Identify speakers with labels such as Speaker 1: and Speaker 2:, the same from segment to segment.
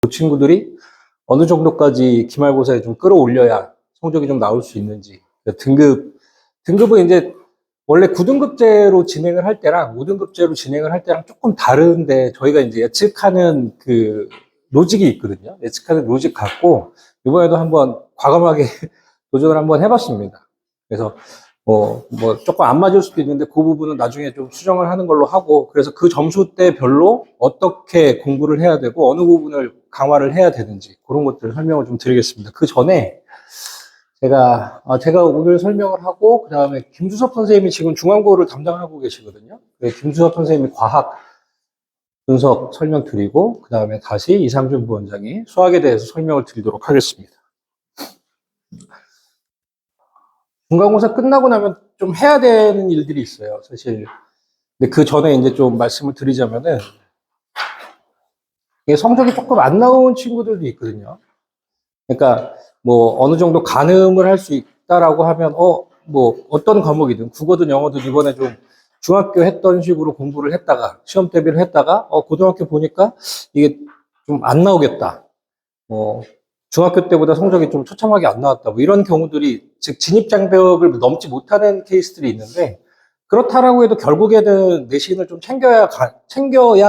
Speaker 1: 그 친구들이 어느 정도까지 기말고사에 좀 끌어올려야 성적이 좀 나올 수 있는지. 등급은 이제 원래 9등급제로 진행을 할 때랑 5등급제로 진행을 할 때랑 조금 다른데 저희가 이제 예측하는 그 로직이 있거든요. 예측하는 로직 갖고 이번에도 한번 과감하게 도전을 한번 해봤습니다. 그래서 조금 안 맞을 수도 있는데 그 부분은 나중에 좀 수정을 하는 걸로 하고, 그래서 그 점수대별로 어떻게 공부를 해야 되고 어느 부분을 강화를 해야 되는지 그런 것들을 설명을 좀 드리겠습니다. 그 전에 제가 오늘 설명을 하고, 그 다음에 김주섭 선생님이 지금 중앙고를 담당하고 계시거든요. 김주섭 선생님이 과학 분석 설명 드리고, 그 다음에 다시 이상준 부원장이 수학에 대해서 설명을 드리도록 하겠습니다. 중간고사 끝나고 나면 좀 해야 되는 일들이 있어요, 사실. 근데 그 전에 이제 좀 말씀을 드리자면은, 이게 성적이 조금 안 나온 친구들도 있거든요. 그러니까, 어느 정도 가늠을 할 수 있다라고 하면, 어떤 과목이든, 국어든 영어든 이번에 좀 중학교 했던 식으로 공부를 했다가, 시험 대비를 했다가, 고등학교 보니까 이게 좀 안 나오겠다. 중학교 때보다 성적이 좀 처참하게 안 나왔다. 이런 경우들이, 즉, 진입장벽을 넘지 못하는 케이스들이 있는데, 그렇다라고 해도 결국에는 내신을 좀 챙겨야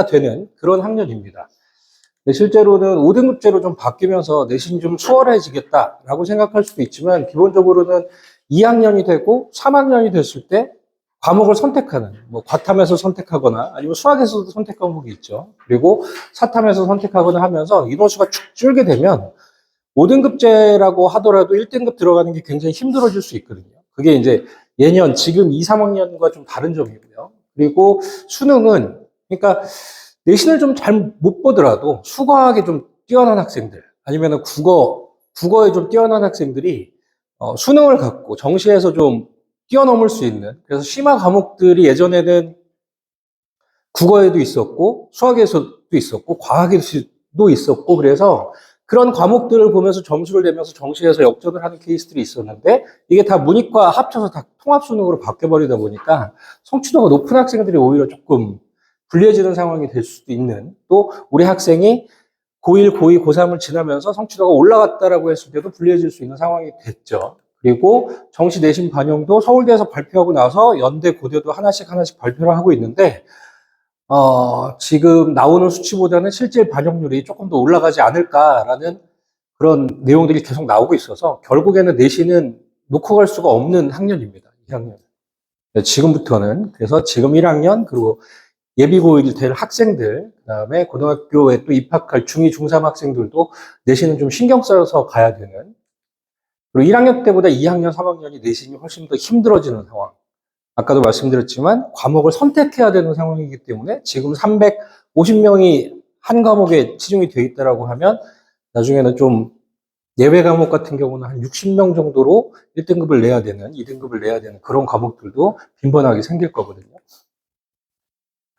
Speaker 1: 되는 그런 학년입니다. 실제로는 5등급제로 좀 바뀌면서 내신이 좀 수월해지겠다라고 생각할 수도 있지만, 기본적으로는 2학년이 되고 3학년이 됐을 때 과목을 선택하는, 과탐에서 선택하거나 아니면 수학에서도 선택 과목이 있죠. 그리고 사탐에서 선택하거나 하면서 인원수가 축 줄게 되면 5등급제라고 하더라도 1등급 들어가는 게 굉장히 힘들어질 수 있거든요. 그게 이제 예년, 지금 2, 3학년과 좀 다른 점이고요. 그리고 수능은, 그러니까 내신을 좀 잘 못 보더라도 수과학에 좀 뛰어난 학생들, 아니면 국어에 좀 뛰어난 학생들이 수능을 갖고 정시에서 좀 뛰어넘을 수 있는, 그래서 심화 과목들이 예전에는 국어에도 있었고 수학에서도 있었고 과학에도 있었고, 그래서 그런 과목들을 보면서 점수를 내면서 정시에서 역전을 하는 케이스들이 있었는데, 이게 다 문이과 합쳐서 다 통합 수능으로 바뀌어버리다 보니까 성취도가 높은 학생들이 오히려 조금 불리해지는 상황이 될 수도 있는, 또 우리 학생이 고1, 고2, 고3을 지나면서 성취도가 올라갔다라고 했을 때도 불리해질 수 있는 상황이 됐죠. 그리고 정시 내신 반영도 서울대에서 발표하고 나서 연대, 고대도 하나씩 발표를 하고 있는데, 지금 나오는 수치보다는 실질 반영률이 조금 더 올라가지 않을까라는 그런 내용들이 계속 나오고 있어서, 결국에는 내신은 놓고 갈 수가 없는 학년입니다. 2학년. 지금부터는. 그래서 지금 1학년, 그리고 예비고1 될 학생들, 그 다음에 고등학교에 또 입학할 중2, 중3 학생들도 내신은 좀 신경 써서 가야 되는, 그리고 1학년 때보다 2학년, 3학년이 내신이 훨씬 더 힘들어지는 상황. 아까도 말씀드렸지만 과목을 선택해야 되는 상황이기 때문에, 지금 350명이 한 과목에 치중이 되어 있다라고 하면 나중에는 좀 예외 과목 같은 경우는 한 60명 정도로 1등급을 내야 되는, 2등급을 내야 되는 그런 과목들도 빈번하게 생길 거거든요.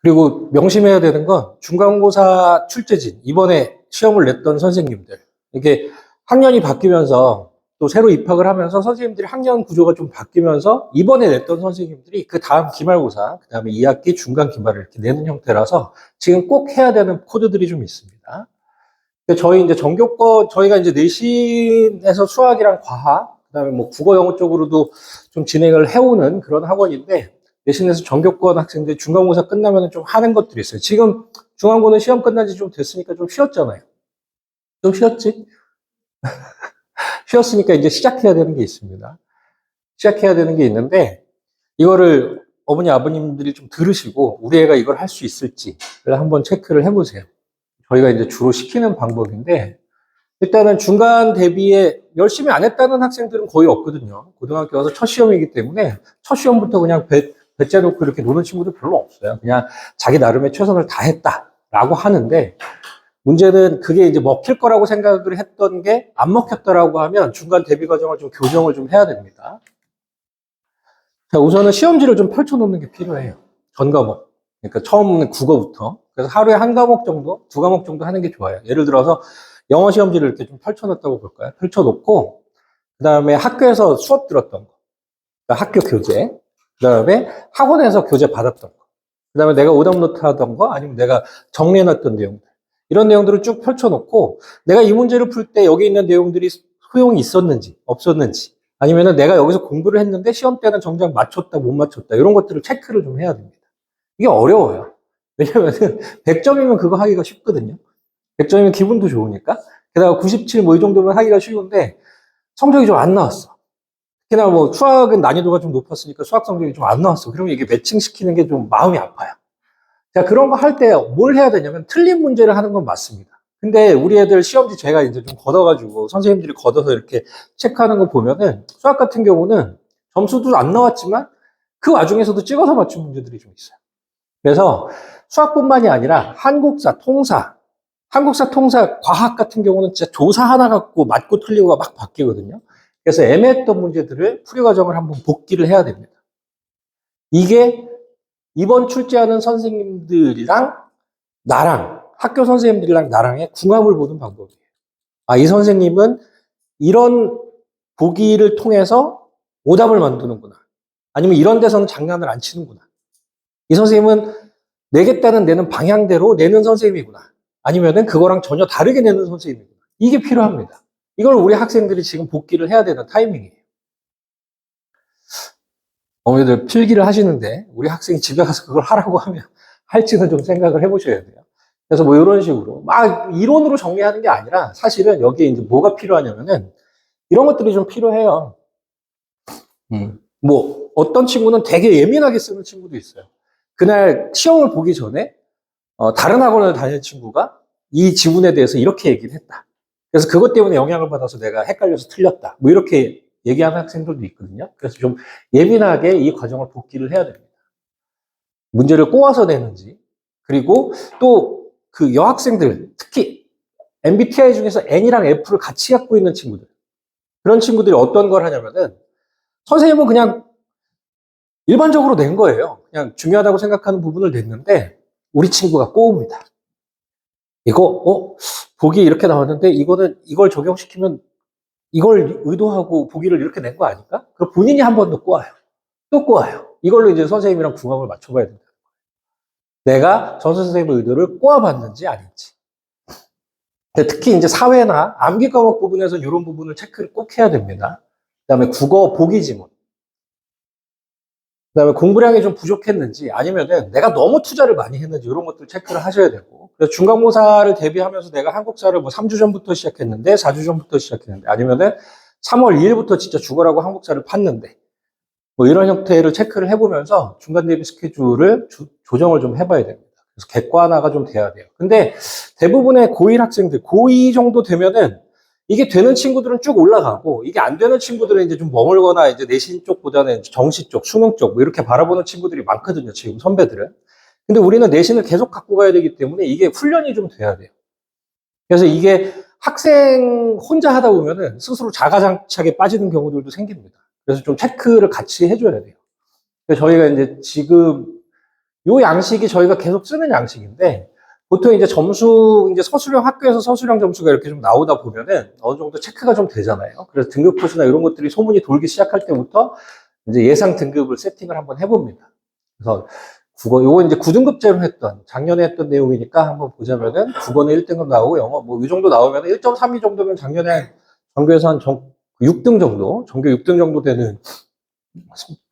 Speaker 1: 그리고 명심해야 되는 건 중간고사 출제진, 이번에 시험을 냈던 선생님들, 이게 학년이 바뀌면서 또 새로 입학을 하면서 선생님들이 학년 구조가 좀 바뀌면서 이번에 냈던 선생님들이 그 다음 기말고사, 그 다음에 2학기 중간 기말을 이렇게 내는 형태라서 지금 꼭 해야 되는 코드들이 좀 있습니다. 저희가 이제 내신에서 수학이랑 과학, 그 다음에 국어, 영어 쪽으로도 좀 진행을 해오는 그런 학원인데, 내신에서 전교권 학생들 중간고사 끝나면 좀 하는 것들이 있어요. 지금 중간고는 시험 끝난 지 좀 됐으니까 좀 쉬었잖아요. 좀 쉬었지? 쉬었으니까 이제 시작해야 되는 게 있습니다. 시작해야 되는 게 있는데, 이거를 어머니, 아버님들이 좀 들으시고 우리 애가 이걸 할 수 있을지를 한번 체크를 해보세요. 저희가 이제 주로 시키는 방법인데, 일단은 중간 대비에 열심히 안 했다는 학생들은 거의 없거든요. 고등학교 와서 첫 시험이기 때문에 첫 시험부터 그냥 배째 놓고 이렇게 노는 친구들 별로 없어요. 그냥 자기 나름의 최선을 다했다라고 하는데, 문제는 그게 이제 먹힐 거라고 생각을 했던 게 안 먹혔다라고 하면 중간 대비 과정을 좀 교정을 좀 해야 됩니다. 자, 우선은 시험지를 좀 펼쳐놓는 게 필요해요. 전 과목. 그러니까 처음은 국어부터. 그래서 하루에 한 과목 정도, 두 과목 정도 하는 게 좋아요. 예를 들어서 영어 시험지를 이렇게 좀 펼쳐놨다고 볼까요? 펼쳐놓고, 그 다음에 학교에서 수업 들었던 거, 그러니까 학교 교재, 그 다음에 학원에서 교재 받았던 거, 그 다음에 내가 오답노트 하던 거, 아니면 내가 정리해놨던 내용들, 이런 내용들을 쭉 펼쳐놓고 내가 이 문제를 풀 때 여기 있는 내용들이 소용이 있었는지 없었는지 아니면은 내가 여기서 공부를 했는데 시험 때는 정작 맞췄다 못 맞췄다 이런 것들을 체크를 좀 해야 됩니다. 이게 어려워요. 왜냐면은 100점이면 그거 하기가 쉽거든요. 100점이면 기분도 좋으니까. 게다가 97 뭐 이 정도면 하기가 쉬운데 성적이 좀 안 나왔어. 특히나 뭐 수학은 난이도가 좀 높았으니까 수학 성적이 좀 안 나왔어. 그러면 이게 매칭시키는 게 좀 마음이 아파요. 자, 그런 거 할 때 뭘 해야 되냐면 틀린 문제를 하는 건 맞습니다. 근데 우리 애들 시험지 제가 이제 좀 걷어가지고 선생님들이 걷어서 이렇게 체크하는 거 보면은 수학 같은 경우는 점수도 안 나왔지만 그 와중에서도 찍어서 맞춘 문제들이 좀 있어요. 그래서 수학뿐만이 아니라 한국사, 통사, 과학 같은 경우는 진짜 조사 하나 갖고 맞고 틀리고가 막 바뀌거든요. 그래서 애매했던 문제들을 풀이 과정을 한번 복기를 해야 됩니다. 이게 이번 출제하는 선생님들이랑 나랑, 학교 선생님들이랑 나랑의 궁합을 보는 방법이에요. 아, 이 선생님은 이런 보기를 통해서 오답을 만드는구나. 아니면 이런 데서는 장난을 안 치는구나. 이 선생님은 내겠다는 내는 방향대로 내는 선생님이구나. 아니면은 그거랑 전혀 다르게 내는 선생님이구나. 이게 필요합니다. 이걸 우리 학생들이 지금 복기를 해야 되는 타이밍이에요. 어머니들 필기를 하시는데 우리 학생이 집에 가서 그걸 하라고 하면 할지는 좀 생각을 해보셔야 돼요. 그래서 뭐 이런 식으로 막 이론으로 정리하는 게 아니라 사실은 여기에 이제 뭐가 필요하냐면은 이런 것들이 좀 필요해요. 뭐 어떤 친구는 되게 예민하게 쓰는 친구도 있어요. 그날 시험을 보기 전에 다른 학원을 다니는 친구가 이 지문에 대해서 이렇게 얘기를 했다. 그래서 그것 때문에 영향을 받아서 내가 헷갈려서 틀렸다. 뭐 이렇게 얘기하는 학생들도 있거든요. 그래서 좀 예민하게 이 과정을 복기를 해야 됩니다. 문제를 꼬아서 내는지, 그리고 또 그 여학생들, 특히 MBTI 중에서 N이랑 F를 같이 갖고 있는 친구들. 그런 친구들이 어떤 걸 하냐면은 선생님은 그냥 일반적으로 낸 거예요. 그냥 중요하다고 생각하는 부분을 냈는데 우리 친구가 꼬웁니다. 이거 보기 이렇게 나왔는데 이걸 적용시키면 이걸 의도하고 보기를 이렇게 낸 거 아닐까? 그럼 본인이 한 번 더 꼬아요. 또 꼬아요. 이걸로 이제 선생님이랑 궁합을 맞춰봐야 된다. 내가 전 선생님의 의도를 꼬아봤는지 아닌지. 특히 이제 사회나 암기 과목 부분에서 이런 부분을 체크를 꼭 해야 됩니다. 그다음에 국어 보기 지문. 그다음에 공부량이 좀 부족했는지 아니면은 내가 너무 투자를 많이 했는지 이런 것들 체크를 하셔야 되고. 그래서 중간고사를 대비하면서 내가 한국사를 뭐 3주 전부터 시작했는데 4주 전부터 시작했는데 아니면은 3월 2일부터 진짜 죽어라고 한국사를 팠는데 뭐 이런 형태를 체크를 해보면서 중간 대비 스케줄을 조정을 좀 해봐야 됩니다. 그래서 객관화가 좀 돼야 돼요. 근데 대부분의 고1 학생들, 고2 정도 되면은 이게 되는 친구들은 쭉 올라가고 이게 안 되는 친구들은 이제 좀 머물거나 이제 내신 쪽보다는 정시 쪽, 수능 쪽 뭐 이렇게 바라보는 친구들이 많거든요. 지금 선배들은. 근데 우리는 내신을 계속 갖고 가야 되기 때문에 이게 훈련이 좀 돼야 돼요. 그래서 이게 학생 혼자 하다 보면은 스스로 자가장착에 빠지는 경우들도 생깁니다. 그래서 좀 체크를 같이 해줘야 돼요. 그래서 저희가 이제 지금 요 양식이 저희가 계속 쓰는 양식인데 보통 이제 점수 이제 서술형 학교에서 서술형 점수가 이렇게 좀 나오다 보면은 어느 정도 체크가 좀 되잖아요. 그래서 등급 코스나 이런 것들이 소문이 돌기 시작할 때부터 이제 예상 등급을 세팅을 한번 해봅니다. 그래서 요거 이제 9등급제로 했던 작년에 했던 내용이니까 한번 보자면은 국어는 1등급 나오고 영어 뭐 이 정도 나오면 1.32 정도면 작년에 전교에서 한 6등 정도, 전교 6등 정도 되는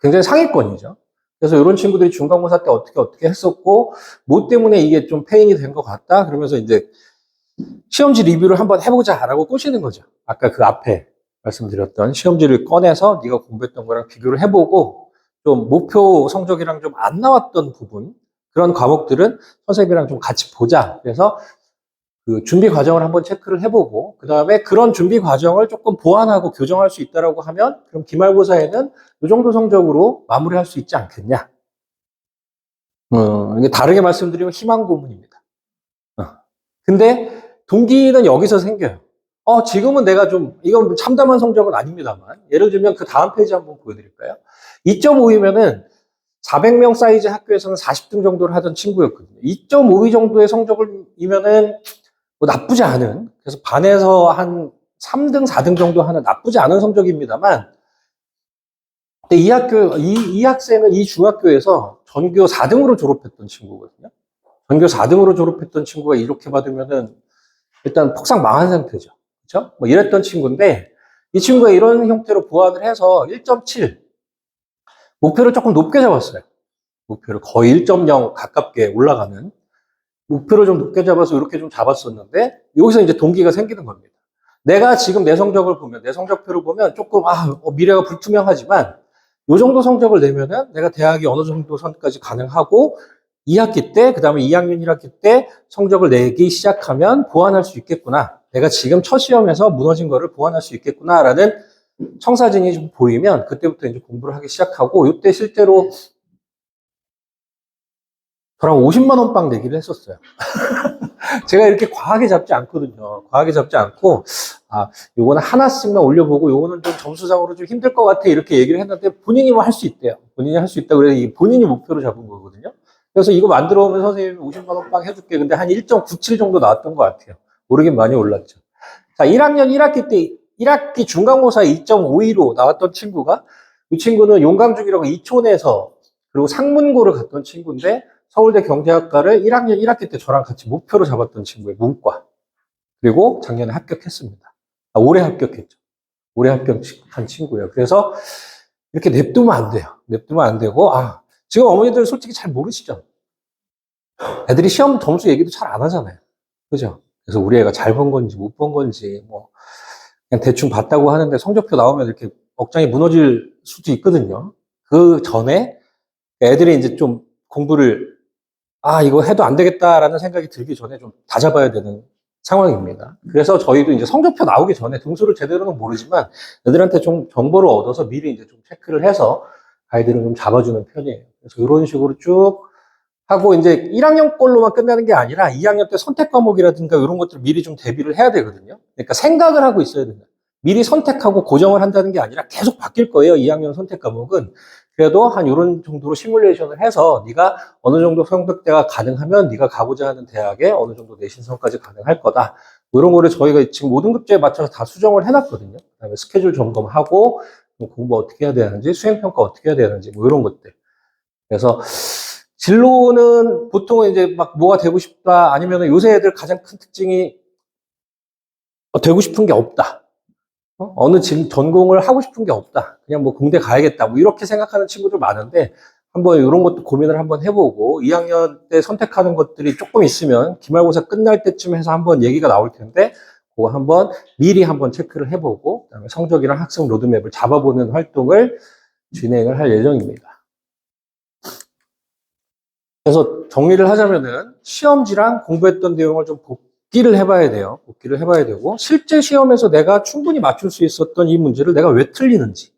Speaker 1: 굉장히 상위권이죠. 그래서 이런 친구들이 중간고사 때 어떻게 했었고, 뭐 때문에 이게 좀 페인이 된 것 같다? 그러면서 이제 시험지 리뷰를 한번 해보자라고 꼬시는 거죠. 아까 그 앞에 말씀드렸던 시험지를 꺼내서 네가 공부했던 거랑 비교를 해보고, 좀 목표 성적이랑 좀 안 나왔던 부분, 그런 과목들은 선생님이랑 좀 같이 보자. 그래서 그 준비 과정을 한번 체크를 해보고 그 다음에 그런 준비 과정을 조금 보완하고 교정할 수 있다라고 하면 그럼 기말고사에는 이 정도 성적으로 마무리할 수 있지 않겠냐. 이게 다르게 말씀드리면 희망 고문입니다. 근데 동기는 여기서 생겨요. 지금은 내가 이건 참담한 성적은 아닙니다만 예를 들면 그 다음 페이지 한번 보여드릴까요? 2.5이면은 400명 사이즈 학교에서는 40등 정도를 하던 친구였거든요. 2.5 정도의 성적이면은 뭐 나쁘지 않은, 그래서 반에서 한 3등, 4등 정도 하는 나쁘지 않은 성적입니다만, 근데 이 학생은 이 중학교에서 전교 4등으로 졸업했던 친구거든요. 전교 4등으로 졸업했던 친구가 이렇게 받으면은 일단 폭삭 망한 상태죠. 그렇죠? 뭐 이랬던 친구인데 이 친구가 이런 형태로 보완을 해서 1.7 목표를 조금 높게 잡았어요. 목표를 거의 1.0 가깝게 올라가는 목표를 좀 높게 잡아서 이렇게 좀 잡았었는데 여기서 이제 동기가 생기는 겁니다. 내가 지금 내 성적을 보면 내 성적표를 보면 조금 미래가 불투명하지만 이 정도 성적을 내면은 내가 대학이 어느 정도 선까지 가능하고 2학기 때 그다음에 2학년 1학기 때 성적을 내기 시작하면 보완할 수 있겠구나. 내가 지금 첫 시험에서 무너진 거를 보완할 수 있겠구나라는 청사진이 좀 보이면 그때부터 이제 공부를 하기 시작하고 이때 실제로 저랑 50만 원 빵 내기를 했었어요. 제가 이렇게 과하게 잡지 않거든요. 과하게 잡지 않고 요거는 하나씩만 올려보고 요거는 좀 점수상으로 좀 힘들 것 같아 이렇게 얘기를 했는데 본인이 뭐 할 수 있대요. 본인이 할 수 있다고 그래서 본인이 목표로 잡은 거거든요. 그래서 이거 만들어 오면 선생님이 50만 원 빵 해줄게. 근데 한 1.97 정도 나왔던 것 같아요. 오르긴 많이 올랐죠. 자, 1학년 1학기 때 1학기 중간고사 2.52로 나왔던 친구가 이 친구는 용광죽이라고 이촌에서 그리고 상문고를 갔던 친구인데 서울대 경제학과를 1학년 1학기 때 저랑 같이 목표로 잡았던 친구예요. 문과. 그리고 작년에 합격했습니다. 올해 합격했죠. 올해 합격한 친구예요. 그래서 이렇게 냅두면 안 돼요. 냅두면 안 되고 지금 어머니들 솔직히 잘 모르시죠? 애들이 시험 점수 얘기도 잘 안 하잖아요. 그죠? 그래서 우리 애가 잘 본 건지 못 본 건지 뭐 그냥 대충 봤다고 하는데 성적표 나오면 이렇게 억장이 무너질 수도 있거든요. 그 전에 애들이 이제 좀 공부를 이거 해도 안 되겠다라는 생각이 들기 전에 좀 다잡아야 되는 상황입니다. 그래서 저희도 이제 성적표 나오기 전에 등수를 제대로는 모르지만 애들한테 좀 정보를 얻어서 미리 이제 좀 체크를 해서 아이들을 좀 잡아주는 편이에요. 그래서 이런 식으로 쭉 하고 이제 1학년 걸로만 끝나는 게 아니라 2학년 때 선택 과목이라든가 이런 것들을 미리 좀 대비를 해야 되거든요. 그러니까 생각을 하고 있어야 된다. 미리 선택하고 고정을 한다는 게 아니라 계속 바뀔 거예요. 2학년 선택 과목은. 그래도 한 이런 정도로 시뮬레이션을 해서 네가 어느 정도 성적대가 가능하면 네가 가고자 하는 대학에 어느 정도 내신성까지 가능할 거다. 뭐 이런 거를 저희가 지금 모든 급제에 맞춰서 다 수정을 해놨거든요. 그다음에 스케줄 점검하고 공부 어떻게 해야 되는지, 수행평가 어떻게 해야 되는지 뭐 이런 것들. 그래서 진로는 보통은 이제 막 뭐가 되고 싶다 아니면 요새 애들 가장 큰 특징이 되고 싶은 게 없다. 어느 전공을 하고 싶은 게 없다. 그냥 뭐 공대 가야겠다. 뭐 이렇게 생각하는 친구들 많은데 한번 이런 것도 고민을 한번 해보고 2학년 때 선택하는 것들이 조금 있으면 기말고사 끝날 때쯤 해서 한번 얘기가 나올 텐데 그거 한번 미리 한번 체크를 해보고 그다음에 성적이랑 학습 로드맵을 잡아보는 활동을 진행을 할 예정입니다. 그래서 정리를 하자면은 시험지랑 공부했던 내용을 좀 복기를 해봐야 돼요. 복기를 해봐야 되고 실제 시험에서 내가 충분히 맞출 수 있었던 이 문제를 내가 왜 틀리는지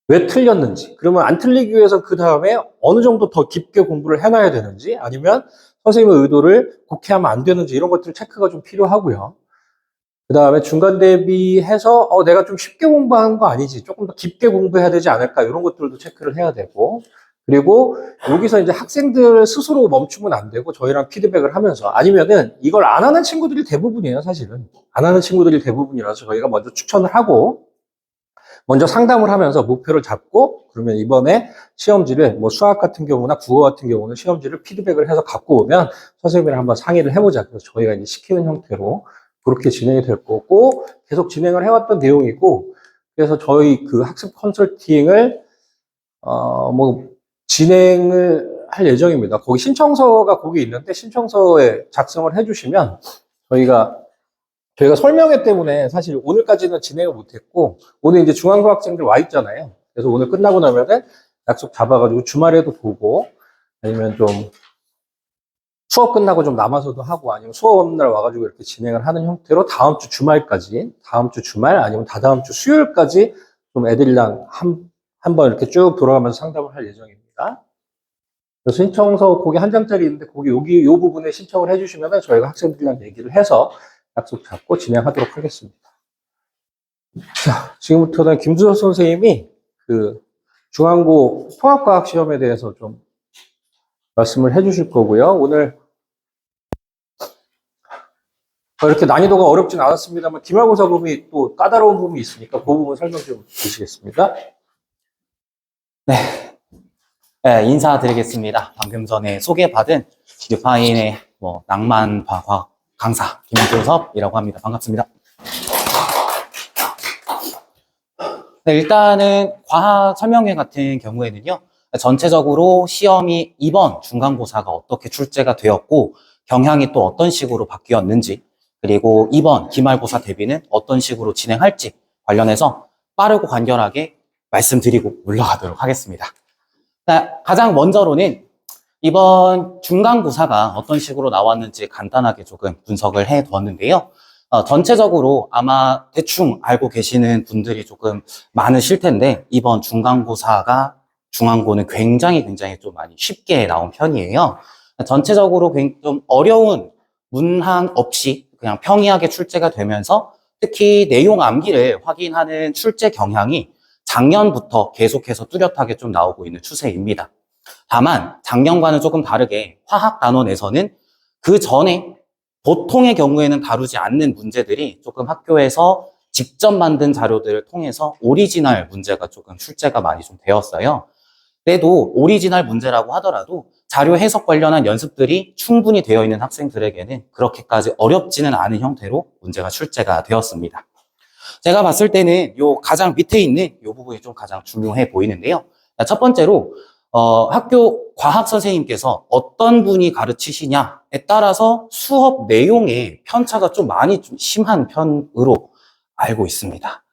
Speaker 1: 왜 틀렸는지 그러면 안 틀리기 위해서 그 다음에 어느 정도 더 깊게 공부를 해놔야 되는지 아니면 선생님의 의도를 곡해하면 안 되는지 이런 것들 체크가 좀 필요하고요. 그 다음에 중간 대비해서 내가 좀 쉽게 공부한 거 아니지 조금 더 깊게 공부해야 되지 않을까 이런 것들도 체크를 해야 되고 그리고 여기서 이제 학생들 스스로 멈추면 안 되고 저희랑 피드백을 하면서 아니면은 이걸 안 하는 친구들이 대부분이에요 사실은 안 하는 친구들이 대부분이라서 저희가 먼저 추천을 하고 먼저 상담을 하면서 목표를 잡고 그러면 이번에 시험지를 뭐 수학 같은 경우나 국어 같은 경우는 시험지를 피드백을 해서 갖고 오면 선생님이랑 한번 상의를 해보자. 그래서 저희가 이제 시키는 형태로 그렇게 진행이 될 거고 계속 진행을 해왔던 내용이고 그래서 저희 그 학습 컨설팅을 뭐 진행을 할 예정입니다. 거기 신청서가 거기 있는데 신청서에 작성을 해주시면 저희가 설명회 때문에 사실 오늘까지는 진행을 못했고 오늘 이제 중앙고 학생들 와 있잖아요. 그래서 오늘 끝나고 나면은 약속 잡아가지고 주말에도 보고 아니면 좀 수업 끝나고 좀 남아서도 하고 아니면 수업 없는 날 와가지고 이렇게 진행을 하는 형태로 다음 주 주말까지 다음 주 주말 아니면 다다음 주 수요일까지 좀 애들이랑 한번 이렇게 쭉 돌아가면서 상담을 할 예정입니다. 그래서 신청서 거기 한 장짜리 있는데 거기 여기 요 부분에 신청을 해주시면은 저희가 학생들이랑 얘기를 해서 약속 잡고 진행하도록 하겠습니다. 자, 지금부터는 김주석 선생님이 그 중앙고 통합과학 시험에 대해서 좀 말씀을 해주실 거고요. 오늘 이렇게 난이도가 어렵진 않았습니다만 기말고사 부분이 또 까다로운 부분이 있으니까 그 부분 설명 좀 주시겠습니다. 네.
Speaker 2: 네, 인사드리겠습니다. 방금 전에 소개받은 뉴파인의 낭만 과학 강사 김조섭이라고 합니다. 반갑습니다. 네, 일단은 과학 설명회 같은 경우에는요, 전체적으로 시험이 이번 중간고사가 어떻게 출제가 되었고, 경향이 또 어떤 식으로 바뀌었는지, 그리고 이번 기말고사 대비는 어떤 식으로 진행할지 관련해서 빠르고 간결하게 말씀드리고 올라가도록 하겠습니다. 가장 먼저로는 이번 중간고사가 어떤 식으로 나왔는지 간단하게 조금 분석을 해 두었는데요. 전체적으로 아마 대충 알고 계시는 분들이 조금 많으실 텐데, 이번 중간고는 굉장히 좀 많이 쉽게 나온 편이에요. 전체적으로 좀 어려운 문항 없이 그냥 평이하게 출제가 되면서, 특히 내용 암기를 확인하는 출제 경향이 작년부터 계속해서 뚜렷하게 좀 나오고 있는 추세입니다. 다만 작년과는 조금 다르게 화학 단원에서는 그 전에 보통의 경우에는 다루지 않는 문제들이 조금 학교에서 직접 만든 자료들을 통해서 오리지널 문제가 조금 출제가 많이 좀 되었어요. 그래도 오리지널 문제라고 하더라도 자료 해석 관련한 연습들이 충분히 되어 있는 학생들에게는 그렇게까지 어렵지는 않은 형태로 문제가 출제가 되었습니다. 제가 봤을 때는 요 가장 밑에 있는 요 부분이 좀 가장 중요해 보이는데요. 첫 번째로 학교 과학 선생님께서 어떤 분이 가르치시냐에 따라서 수업 내용의 편차가 좀 많이 좀 심한 편으로 알고 있습니다.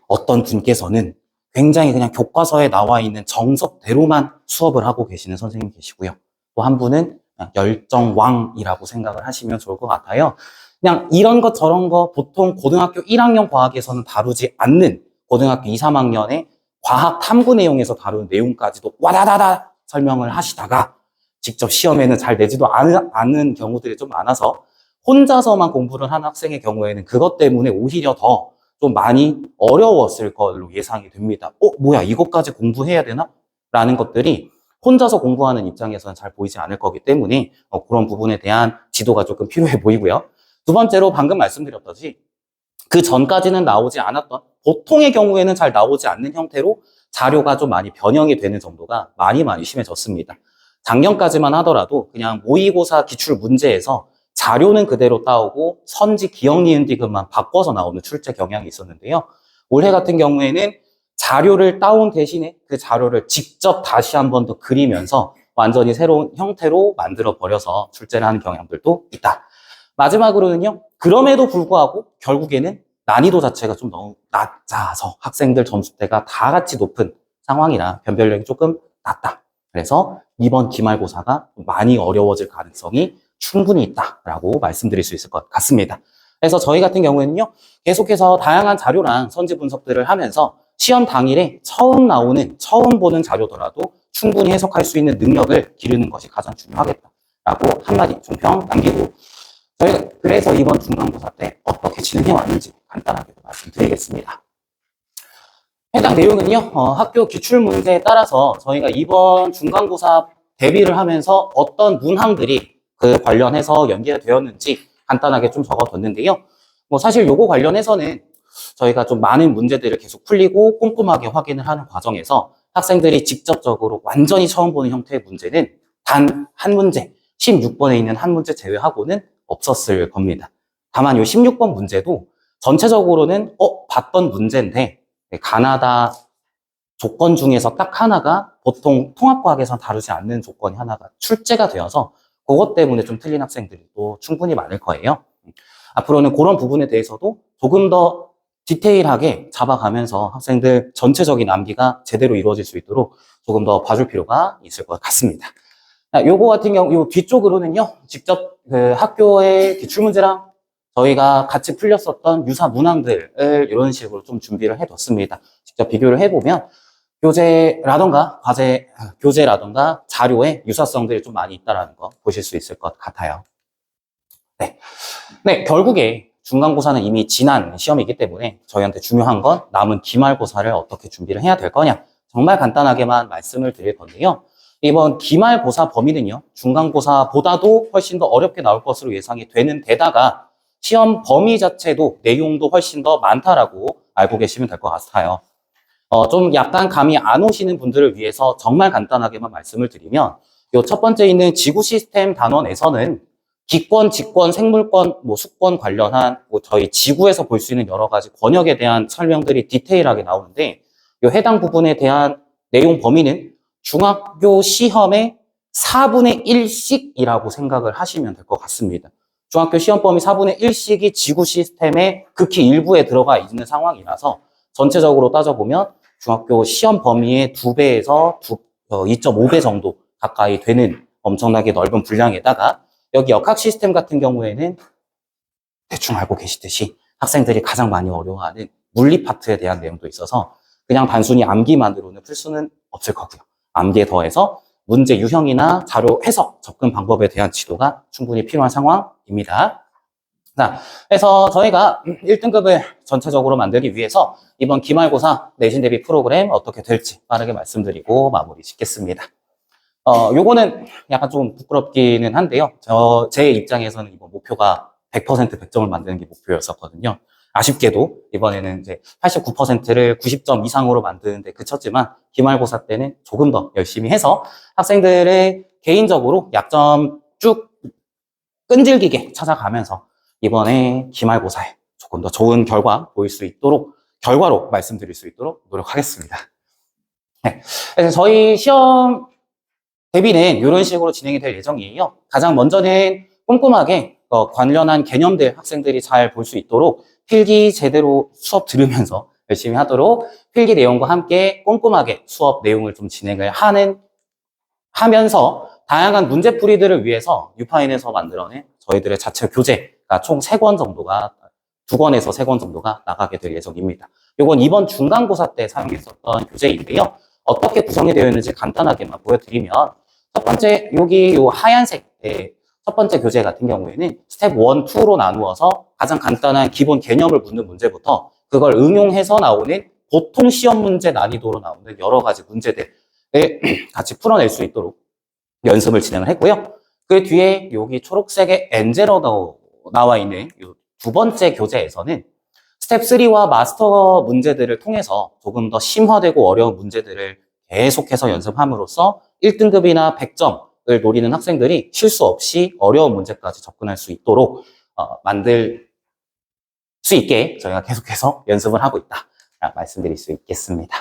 Speaker 2: 어떤 분께서는 굉장히 그냥 교과서에 나와 있는 정석대로만 수업을 하고 계시는 선생님 계시고요. 또 한 분은 열정왕이라고 생각을 하시면 좋을 것 같아요. 그냥 이런 것 저런 거 보통 고등학교 1학년 과학에서는 다루지 않는 고등학교 2, 3학년의 과학 탐구 내용에서 다루는 내용까지도 와다다다 설명을 하시다가 직접 시험에는 잘 내지도 않은 경우들이 좀 많아서 혼자서만 공부를 하는 학생의 경우에는 그것 때문에 오히려 더 좀 많이 어려웠을 걸로 예상이 됩니다. 뭐야, 이것까지 공부해야 되나? 라는 것들이 혼자서 공부하는 입장에서는 잘 보이지 않을 거기 때문에 그런 부분에 대한 지도가 조금 필요해 보이고요. 두 번째로 방금 말씀드렸듯이 그 전까지는 나오지 않았던, 보통의 경우에는 잘 나오지 않는 형태로 자료가 좀 많이 변형이 되는 정도가 많이 심해졌습니다. 작년까지만 하더라도 그냥 모의고사 기출 문제에서 자료는 그대로 따오고 선지, 기억, 니은, 디귿만 바꿔서 나오는 출제 경향이 있었는데요. 올해 같은 경우에는 자료를 따온 대신에 그 자료를 직접 다시 한 번 더 그리면서 완전히 새로운 형태로 만들어 버려서 출제를 하는 경향들도 있다. 마지막으로는요, 그럼에도 불구하고 결국에는 난이도 자체가 좀 너무 낮아서 학생들 점수대가 다 같이 높은 상황이라 변별력이 조금 낮다. 그래서 이번 기말고사가 많이 어려워질 가능성이 충분히 있다라고 말씀드릴 수 있을 것 같습니다. 그래서 저희 같은 경우에는요, 계속해서 다양한 자료랑 선지 분석들을 하면서 시험 당일에 처음 보는 자료더라도 충분히 해석할 수 있는 능력을 기르는 것이 가장 중요하겠다라고 한마디 종평 남기고, 저희가 그래서 이번 중간고사 때 어떻게 진행해 왔는지 간단하게 말씀드리겠습니다. 해당 내용은요, 학교 기출문제에 따라서 저희가 이번 중간고사 대비를 하면서 어떤 문항들이 그 관련해서 연계되었는지 간단하게 좀 적어뒀는데요. 사실 요거 관련해서는 저희가 좀 많은 문제들을 계속 풀리고 꼼꼼하게 확인을 하는 과정에서 학생들이 직접적으로 완전히 처음 보는 형태의 문제는 단 한 문제, 16번에 있는 한 문제 제외하고는 없었을 겁니다. 다만 요 16번 문제도 전체적으로는 봤던 문제인데 가나다 조건 중에서 딱 하나가 보통 통합과학에서 다루지 않는 조건이 하나가 출제가 되어서 그것 때문에 좀 틀린 학생들이 또 충분히 많을 거예요. 앞으로는 그런 부분에 대해서도 조금 더 디테일하게 잡아가면서 학생들 전체적인 암기가 제대로 이루어질 수 있도록 조금 더 봐줄 필요가 있을 것 같습니다. 요거 같은 경우, 요 뒤쪽으로는요, 직접 그 학교의 기출문제랑 저희가 같이 풀렸었던 유사 문항들을 이런 식으로 좀 준비를 해뒀습니다. 직접 비교를 해보면 교재라던가 자료에 유사성들이 좀 많이 있다는 거 보실 수 있을 것 같아요. 네, 결국에 중간고사는 이미 지난 시험이기 때문에 저희한테 중요한 건 남은 기말고사를 어떻게 준비를 해야 될 거냐. 정말 간단하게만 말씀을 드릴 건데요. 이번 기말고사 범위는요, 중간고사보다도 훨씬 더 어렵게 나올 것으로 예상이 되는 데다가 시험 범위 자체도 내용도 훨씬 더 많다라고 알고 계시면 될 것 같아요. 좀 약간 감이 안 오시는 분들을 위해서 정말 간단하게만 말씀을 드리면, 요 첫 번째 있는 지구 시스템 단원에서는 기권, 직권, 생물권, 뭐 수권 관련한 뭐 저희 지구에서 볼 수 있는 여러 가지 권역에 대한 설명들이 디테일하게 나오는데, 요 해당 부분에 대한 내용 범위는 중학교 시험의 4분의 1씩이라고 생각을 하시면 될 것 같습니다. 중학교 시험 범위 4분의 1씩이 지구 시스템의 극히 일부에 들어가 있는 상황이라서 전체적으로 따져보면 중학교 시험 범위의 2배에서 2.5배 정도 가까이 되는 엄청나게 넓은 분량에다가 여기 역학 시스템 같은 경우에는 대충 알고 계시듯이 학생들이 가장 많이 어려워하는 물리 파트에 대한 내용도 있어서 그냥 단순히 암기만으로는 풀 수는 없을 거고요. 암기에 더해서 문제 유형이나 자료 해석, 접근 방법에 대한 지도가 충분히 필요한 상황입니다. 자, 그래서 저희가 1등급을 전체적으로 만들기 위해서 이번 기말고사 내신 대비 프로그램 어떻게 될지 빠르게 말씀드리고 마무리 짓겠습니다. 요거는 약간 좀 부끄럽기는 한데요. 제 입장에서는 이번 목표가 100% 100점을 만드는 게 목표였었거든요. 아쉽게도 이번에는 이제 89%를 90점 이상으로 만드는데 그쳤지만 기말고사 때는 조금 더 열심히 해서 학생들의 개인적으로 약점 쭉 끈질기게 찾아가면서 이번에 기말고사에 조금 더 좋은 결과 보일 수 있도록 결과로 말씀드릴 수 있도록 노력하겠습니다. 네. 그래서 저희 시험 대비는 이런 식으로 진행이 될 예정이에요. 가장 먼저는 꼼꼼하게 관련한 개념들 학생들이 잘 볼 수 있도록 필기 제대로 수업 들으면서 열심히 하도록 필기 내용과 함께 꼼꼼하게 수업 내용을 좀 진행을 하면서 다양한 문제풀이들을 위해서 뉴파인에서 만들어낸 저희들의 자체 교재가 총 3권 정도가 2권에서 3권 정도가 나가게 될 예정입니다. 이건 이번 중간고사 때 사용했었던 교재인데요. 어떻게 구성이 되어 있는지 간단하게만 보여드리면 첫 번째 여기 요 하얀색의 첫 번째 교재 같은 경우에는 스텝 1, 2로 나누어서 가장 간단한 기본 개념을 묻는 문제부터 그걸 응용해서 나오는 보통 시험 문제 난이도로 나오는 여러 가지 문제들을 같이 풀어낼 수 있도록 연습을 진행을 했고요. 그 뒤에 여기 초록색의 엔젤로 나와 있는 이 두 번째 교재에서는 스텝 3와 마스터 문제들을 통해서 조금 더 심화되고 어려운 문제들을 계속해서 연습함으로써 1등급이나 100점을 노리는 학생들이 실수 없이 어려운 문제까지 접근할 수 있도록 만들 수 있게 저희가 계속해서 연습을 하고 있다 말씀드릴 수 있겠습니다.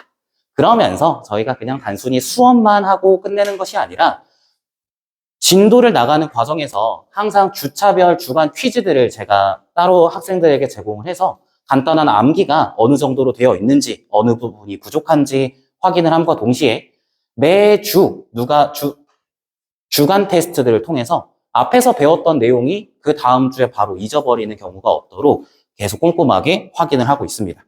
Speaker 2: 그러면서 저희가 그냥 단순히 수업만 하고 끝내는 것이 아니라 진도를 나가는 과정에서 항상 주차별 주간 퀴즈들을 제가 따로 학생들에게 제공을 해서 간단한 암기가 어느 정도로 되어 있는지 어느 부분이 부족한지 확인을 함과 동시에 매주 주간 테스트들을 통해서 앞에서 배웠던 내용이 그 다음 주에 바로 잊어버리는 경우가 없도록 계속 꼼꼼하게 확인을 하고 있습니다.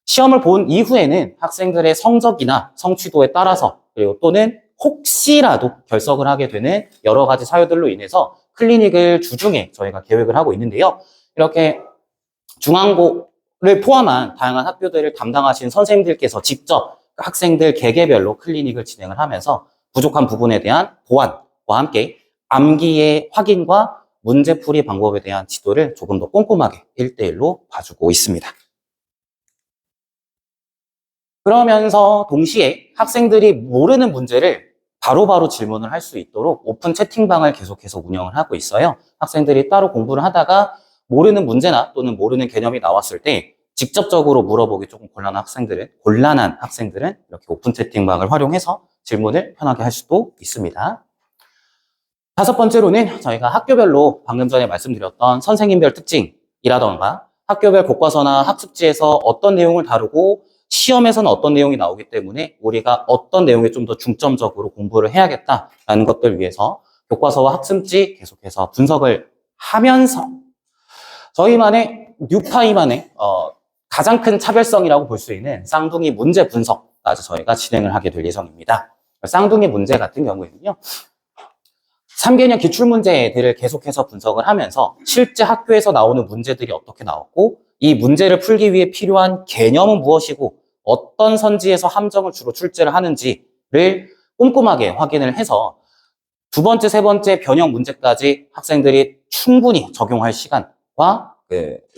Speaker 2: 시험을 본 이후에는 학생들의 성적이나 성취도에 따라서 그리고 또는 혹시라도 결석을 하게 되는 여러 가지 사유들로 인해서 클리닉을 주중에 저희가 계획을 하고 있는데요. 이렇게 중앙고를 포함한 다양한 학교들을 담당하신 선생님들께서 직접 학생들 개개별로 클리닉을 진행을 하면서 부족한 부분에 대한 보완과 함께 암기의 확인과 문제풀이 방법에 대한 지도를 조금 더 꼼꼼하게 1대1로 봐주고 있습니다. 그러면서 동시에 학생들이 모르는 문제를 바로바로 질문을 할 수 있도록 오픈 채팅방을 계속해서 운영을 하고 있어요. 학생들이 따로 공부를 하다가 모르는 문제나 또는 모르는 개념이 나왔을 때 직접적으로 물어보기 조금 곤란한 학생들은 이렇게 오픈 채팅방을 활용해서 질문을 편하게 할 수도 있습니다. 5번째로는 저희가 학교별로 방금 전에 말씀드렸던 선생님별 특징이라던가 학교별 교과서나 학습지에서 어떤 내용을 다루고 시험에서는 어떤 내용이 나오기 때문에 우리가 어떤 내용에 좀 더 중점적으로 공부를 해야겠다라는 것들 위해서 교과서와 학습지 계속해서 분석을 하면서 저희만의 뉴파이만의 가장 큰 차별성이라고 볼 수 있는 쌍둥이 문제 분석까지 저희가 진행을 하게 될 예정입니다. 쌍둥이 문제 같은 경우에는요. 3개년 기출문제들을 계속해서 분석을 하면서 실제 학교에서 나오는 문제들이 어떻게 나왔고 이 문제를 풀기 위해 필요한 개념은 무엇이고 어떤 선지에서 함정을 주로 출제를 하는지를 꼼꼼하게 확인을 해서 2번째, 3번째 변형 문제까지 학생들이 충분히 적용할 시간과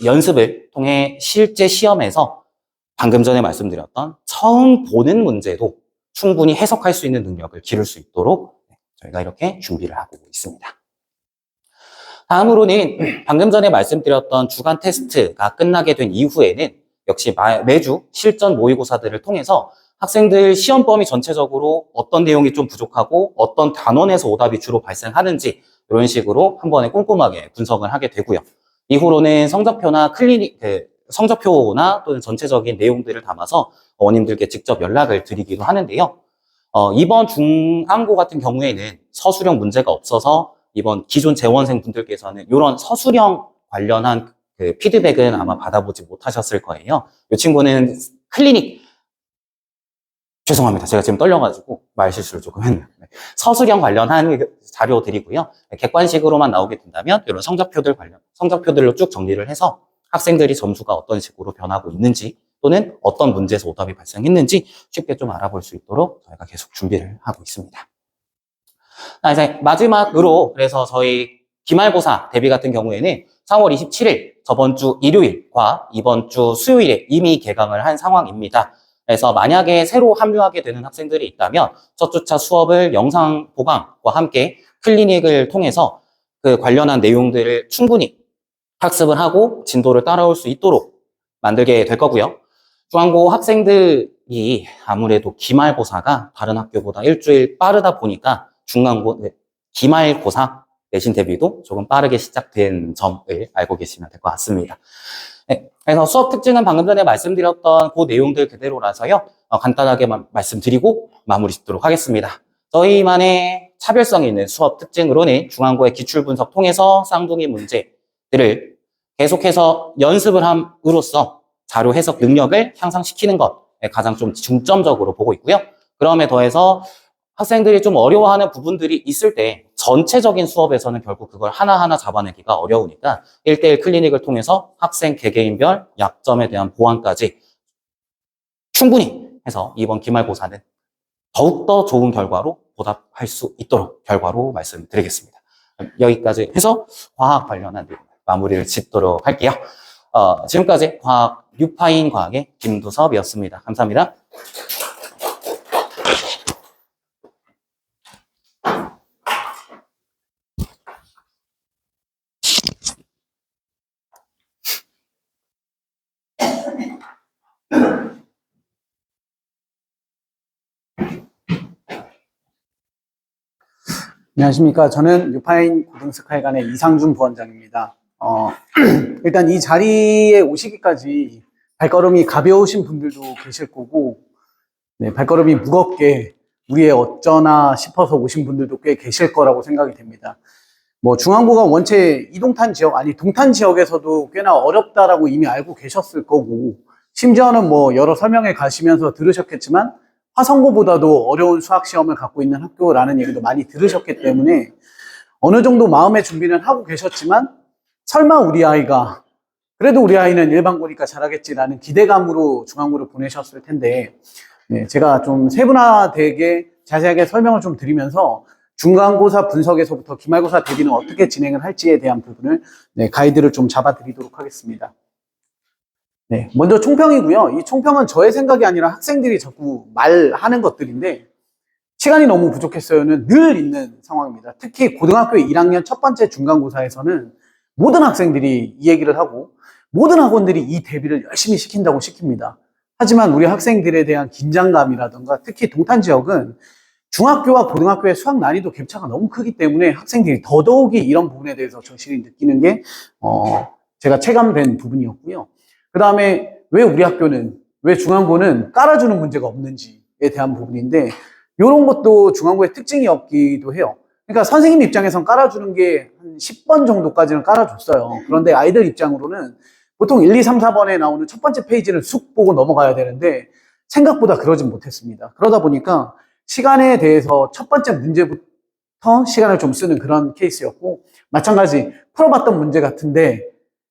Speaker 2: 연습을 통해 실제 시험에서 방금 전에 말씀드렸던 처음 보는 문제도 충분히 해석할 수 있는 능력을 기를 수 있도록 저희가 이렇게 준비를 하고 있습니다. 다음으로는 방금 전에 말씀드렸던 주간 테스트가 끝나게 된 이후에는 역시 매주 실전 모의고사들을 통해서 학생들 시험 범위 전체적으로 어떤 내용이 좀 부족하고 어떤 단원에서 오답이 주로 발생하는지 이런 식으로 한 번에 꼼꼼하게 분석을 하게 되고요. 이후로는 성적표나 성적표나 또는 전체적인 내용들을 담아서 어머님들께 직접 연락을 드리기도 하는데요. 이번 중앙고 같은 경우에는 서술형 문제가 없어서 이번 기존 재원생 분들께서는 이런 서술형 관련한 그 피드백은 아마 받아보지 못하셨을 거예요. 이 친구는 죄송합니다. 제가 지금 떨려가지고 말 실수를 조금 했네요. 서술형 관련한 자료 드리고요. 객관식으로만 나오게 된다면 이런 성적표들로 쭉 정리를 해서 학생들이 점수가 어떤 식으로 변하고 있는지 또는 어떤 문제에서 오답이 발생했는지 쉽게 좀 알아볼 수 있도록 저희가 계속 준비를 하고 있습니다. 이제 마지막으로 그래서 저희 기말고사 대비 같은 경우에는 3월 27일 저번 주 일요일과 이번 주 수요일에 이미 개강을 한 상황입니다. 그래서 만약에 새로 합류하게 되는 학생들이 있다면 첫 주차 수업을 영상 보강과 함께 클리닉을 통해서 그 관련한 내용들을 충분히 학습을 하고 진도를 따라올 수 있도록 만들게 될 거고요. 중앙고 학생들이 아무래도 기말고사가 다른 학교보다 일주일 빠르다 보니까 기말고사 내신 대비도 조금 빠르게 시작된 점을 알고 계시면 될 것 같습니다. 네, 그래서 수업 특징은 방금 전에 말씀드렸던 그 내용들 그대로라서요. 간단하게만 말씀드리고 마무리 짓도록 하겠습니다. 저희만의 차별성이 있는 수업 특징으로는 중앙고의 기출분석 통해서 쌍둥이 문제들을 계속해서 연습을 함으로써 자료 해석 능력을 향상시키는 것에 가장 좀 중점적으로 보고 있고요. 그럼에 더해서 학생들이 좀 어려워하는 부분들이 있을 때 전체적인 수업에서는 결국 그걸 하나하나 잡아내기가 어려우니까 1대1 클리닉을 통해서 학생 개개인별 약점에 대한 보완까지 충분히 해서 이번 기말고사는 더욱더 좋은 결과로 보답할 수 있도록 결과로 말씀드리겠습니다. 여기까지 해서 과학 관련한 내용 마무리를 짓도록 할게요. 지금까지 뉴파인 과학의 김두섭이었습니다. 감사합니다.
Speaker 3: 안녕하십니까. 저는 뉴파인 고등스카이관의 이상준 부원장입니다. 일단 이 자리에 오시기까지 발걸음이 가벼우신 분들도 계실 거고, 네, 발걸음이 무겁게 우리의 어쩌나 싶어서 오신 분들도 꽤 계실 거라고 생각이 됩니다. 중앙고가 원체 이동탄 지역, 아니 동탄 지역에서도 꽤나 어렵다라고 이미 알고 계셨을 거고, 심지어는 여러 설명회 가시면서 들으셨겠지만 화성고보다도 어려운 수학시험을 갖고 있는 학교라는 얘기도 많이 들으셨기 때문에 어느 정도 마음의 준비는 하고 계셨지만 설마 그래도 우리 아이는 일반고니까 잘하겠지라는 기대감으로 중앙고를 보내셨을 텐데, 네, 제가 좀 세분화되게 자세하게 설명을 좀 드리면서 중간고사 분석에서부터 기말고사 대비는 어떻게 진행을 할지에 대한 부분을 가이드를 좀 잡아드리도록 하겠습니다. 네, 먼저 총평이고요. 이 총평은 저의 생각이 아니라 학생들이 자꾸 말하는 것들인데 시간이 너무 부족했어요는 늘 있는 상황입니다. 특히 고등학교 1학년 첫 번째 중간고사에서는 모든 학생들이 이 얘기를 하고 모든 학원들이 이 대비를 열심히 시킨다고 시킵니다. 하지만 우리 학생들에 대한 긴장감이라든가 특히 동탄 지역은 중학교와 고등학교의 수학 난이도 격차가 너무 크기 때문에 학생들이 더더욱이 이런 부분에 대해서 절실히 느끼는 게 제가 체감된 부분이었고요. 그 다음에 왜 중앙고는 깔아주는 문제가 없는지에 대한 부분인데 이런 것도 중앙고의 특징이었기도 해요. 그러니까 선생님 입장에선 깔아주는 게 한 10번 정도까지는 깔아줬어요. 그런데 아이들 입장으로는 보통 1, 2, 3, 4번에 나오는 첫 번째 페이지를 쑥 보고 넘어가야 되는데 생각보다 그러진 못했습니다. 그러다 보니까 시간에 대해서 첫 번째 문제부터 시간을 좀 쓰는 그런 케이스였고, 마찬가지 풀어봤던 문제 같은데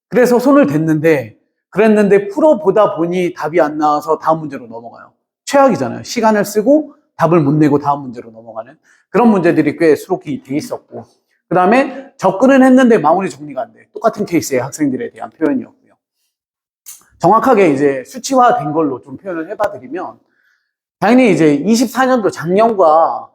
Speaker 3: 그래서 손을 댔는데 그랬는데 풀어보다 보니 답이 안 나와서 다음 문제로 넘어가요. 최악이잖아요. 시간을 쓰고 답을 못 내고 다음 문제로 넘어가는 그런 문제들이 꽤 수록이 돼 있었고, 그 다음에 접근은 했는데 마무리 정리가 안 돼. 똑같은 케이스의 학생들에 대한 표현이었고요. 정확하게 이제 수치화된 걸로 좀 표현을 해봐 드리면, 당연히 이제 24년도 작년과,